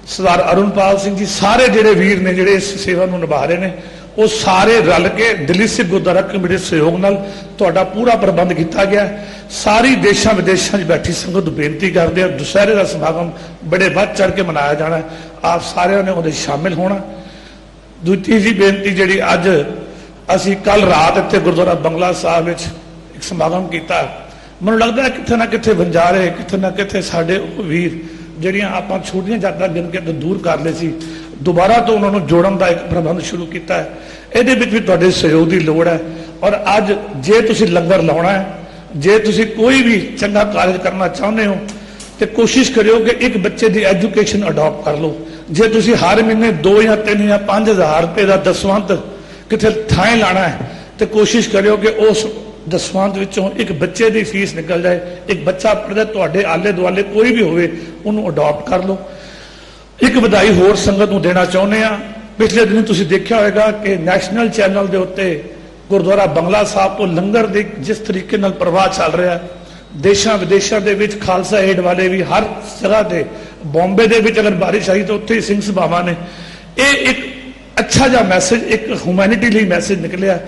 सरदार अरुणपाल सिंह जी, सारे जिहड़े वीर ने जिहड़े इस सेवा नूं निभा रहे हैं, वो सारे रल के दिल्ली सिख गुरुद्वारा कमेटी सहयोग नाल तुहाडा पूरा प्रबंध किया गया। सारी देशों विदेशों बैठी संगत बेनती करते हैं, दुशहरे का समागम बड़े बढ़ चढ़ के मनाया जाना है, आप सारे ने उहदे शामिल होना। दूजी जी बेनती जी अज असी कल रात इत्थे गुरुद्वारा बंगला साहब विच एक समागम किया, मैनूं लगदा है किथे ना किथे बंजारे किथे ना किथे साडे वीर जिहड़ियां आपां छोटियां जातां गिन के दूर कर ले सी, दोबारा तो उन्होंने जोड़न का एक प्रबंध शुरू किया है। ये भी तुहाडे सहयोग की लोड़ है। और अज जे तुसीं लंगर लाउणा है, जे तुसीं कोई भी चंगा कार्य करना चाहुंदे हो तो कोशिश करियो कि एक बच्चे की एजुकेशन अडॉप्ट कर लो। जे तुसीं हर महीने 2 या 3 या 5,000 रुपये का दसवंत किथे थाएं लाना है तो कोशिश करियो कि उस दसवंत विचों एक बच्चे की फीस निकल जाए। एक बच्चा पढ़दा तुहाडे आले दुआले कोई भी होवे उन्होंने अडॉप्ट कर लो। एक बधाई होर संगत नूं देना चाहुंदे आ, पिछले दिन तुसीं देखिया होगा कि नैशनल चैनल के उत्ते गुरुद्वारा बंगला साहब तो लंगर के जिस तरीके नाल प्रवाह चल रहा है, देशों विदेशों के विच खालसा एड वाले भी हर जगह पे, बॉम्बे के विच अगर बारिश आई तो उत्थे ही सिंह सभावां ने, ये एक अच्छा जा मैसेज एक ह्यूमैनिटी लई मैसेज निकलिया।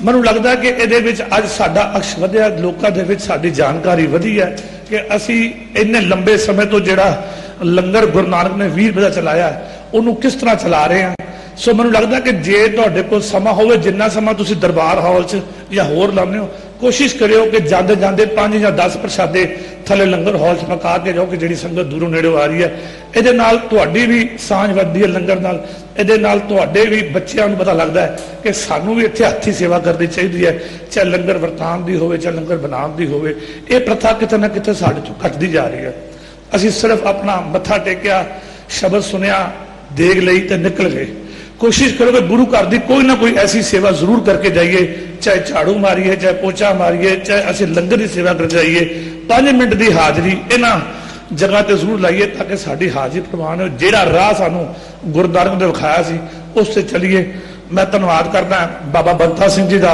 मैनूं लगदा कि इहदे विच अज साडा अक्ष वधिया, लोकां दे विच साडी जानकारी वधी है कि असीं इन्ने लंबे समय तो जिहड़ा लंगर गुरु नानक ने 20 रुपये का चलाया उन्होंने किस तरह चला रहे हैं। सो मैनूं लगदा कि जे तुहाडे कोल समा होवे, जिन्ना समा तुसीं दरबार हाल च या होर लाउने हो, कोशिश करियो कि जाते जाते 5 या 10 प्रशादे थले लंगर हाल च पका के जाओ कि जिहड़ी संगत दूरों नेड़ों आ रही है। ਇਹਦੇ ਨਾਲ ਤੁਹਾਡੀ ਵੀ ਸਾਂਝ ਵੱਧਦੀ ਹੈ ਲੰਗਰ ਨਾਲ, ਇਹਦੇ ਨਾਲ ਤੁਹਾਡੇ ਵੀ ਬੱਚਿਆਂ ਨੂੰ ਪਤਾ ਲੱਗਦਾ ਹੈ ਕਿ ਸਾਨੂੰ ਵੀ ਇੱਥੇ ਹੱਥੀਂ ਸੇਵਾ ਕਰਨੀ ਚਾਹੀਦੀ ਹੈ, ਚਾਹੇ ਲੰਗਰ ਵਰਤਾਨ ਦੀ ਹੋਵੇ ਚਾਹੇ ਲੰਗਰ ਬਣਾਉਣ ਦੀ ਹੋਵੇ। ਇਹ ਪ੍ਰਥਾ ਕਿਤੇ ਨਾ ਕਿਤੇ ਸਾਡੇ ਚੋਂ ਘਟਦੀ ਜਾ ਰਹੀ ਹੈ। ਅਸੀਂ ਸਿਰਫ ਆਪਣਾ ਮੱਥਾ ਟੇਕਿਆ, ਸ਼ਬਦ ਸੁਣਿਆ, ਦੇਗ ਲਈ ਤੇ ਨਿਕਲ ਗਏ। कोशिश करो कि गुरु घर की कोई ना कोई ऐसी सेवा जरूर करके जाइए, चाहे झाड़ू मारिए, चाहे पोचा मारिए, चाहे असं लंगर की सेवा कर जाइए। 5 मिनट की हाजरी इन्हां जगह ते जरूर लाइए ताकि साडी हाजिरी प्रवान हो। जिहड़ा राह सानू गुरु नानक ने विखाया सी उस ते चलिए। मैं धन्नवाद करदा बाबा बंता सिंह जी का,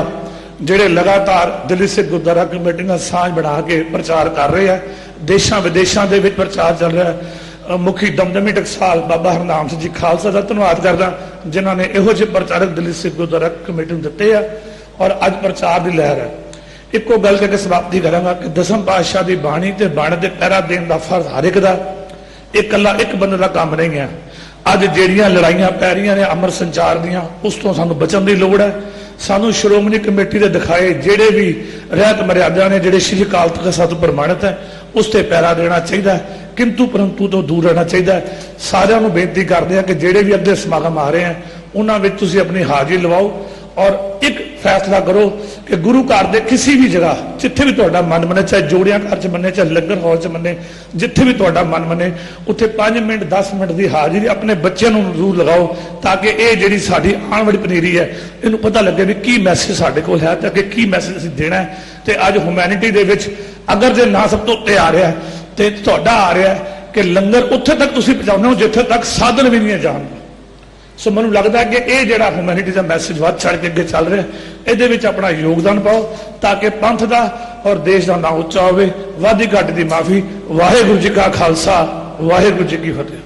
जिहड़े लगातार दिल्ली सिख गुरुद्वारा कमेटी नाल सांझ बना के प्रचार कर रहे हैं। देशां विदेशां दे विच प्रचार चल रहा है। मुखी दमदमी टकसाल बाबा हरनाम सिंह जी खालसा का धन्नवाद करदा जिन्होंने इहो ਜਿਹੇ प्रचारक दिल्ली सिख गुरुद्वारा कमेटी ਨੂੰ ਦਿੱਤੇ ਆ और अज प्रचार की लहर है। ਇੱਕੋ ਗੱਲ ਕਰਕੇ समाप्ति करांगा कि दसम पातशाह की बाणी ते बाण दे पहरा देने का फर्ज हर एक का, इकल्ला एक बंदे का काम नहीं है। अज ਜਿਹੜੀਆਂ लड़ाइयां पै रही ने अमर संचार दियां, उस तो सानू बचन की लोड़ है। सानू श्रोमणी कमेटी के दिखाए ਜਿਹੜੇ भी रहत मर्यादा ने, ਜਿਹੜੇ श्री अकाल तख्त ਸਾਹਿਬ ਤੋਂ प्रमाणित है, उस ते पैरा देना चाहिए, किंतु परंतु तो दूर रहना चाहिए। सारिਆਂ ਨੂੰ बेनती करते हैं कि ਜਿਹੜੇ भी अगे समागम आ रहे हैं उन्हां विच तुसीं अपनी हाजिरी लवाओ और एक फैसला करो कि गुरु घर के किसी भी जगह जिथे भी तुहाडा मन मने, चाहे जोड़ियां घर च मने, चाहे लंगर हॉल च मने, जिथे भी तुहाडा मन मने, उत्थे 5 मिनट 10 मिनट की हाजिरी अपने बच्चों को जरूर लगाओ ताकि ये जिहड़ी साडी आने वाली पनीरी है इहनूं पता लगे भी की मैसेज साडे कोल है ते अगे की मैसेज असीं देना है। ते अज ह्यूमैनिटी दे विच अगर जे ना सब तो उत्ते आ रहा है तो तुहाडा आ रहा है कि लंगर उत्थे तक तुसीं पहुंचाउने हो जिथे तक साधन भी नहीं जाण। सो मैनूं लगदा है कि ये जिहड़ा ह्यूमैनिटी का मैसेज वध चढ़ के अगे चल रहा है, इहदे विच अपना योगदान पाओ ताकि पंथ का और देश का नाम उच्चा होवे। वाधी घाटे की माफ़ी। वाहिगुरू जी का खालसा, वाहिगुरू जी की फतेह।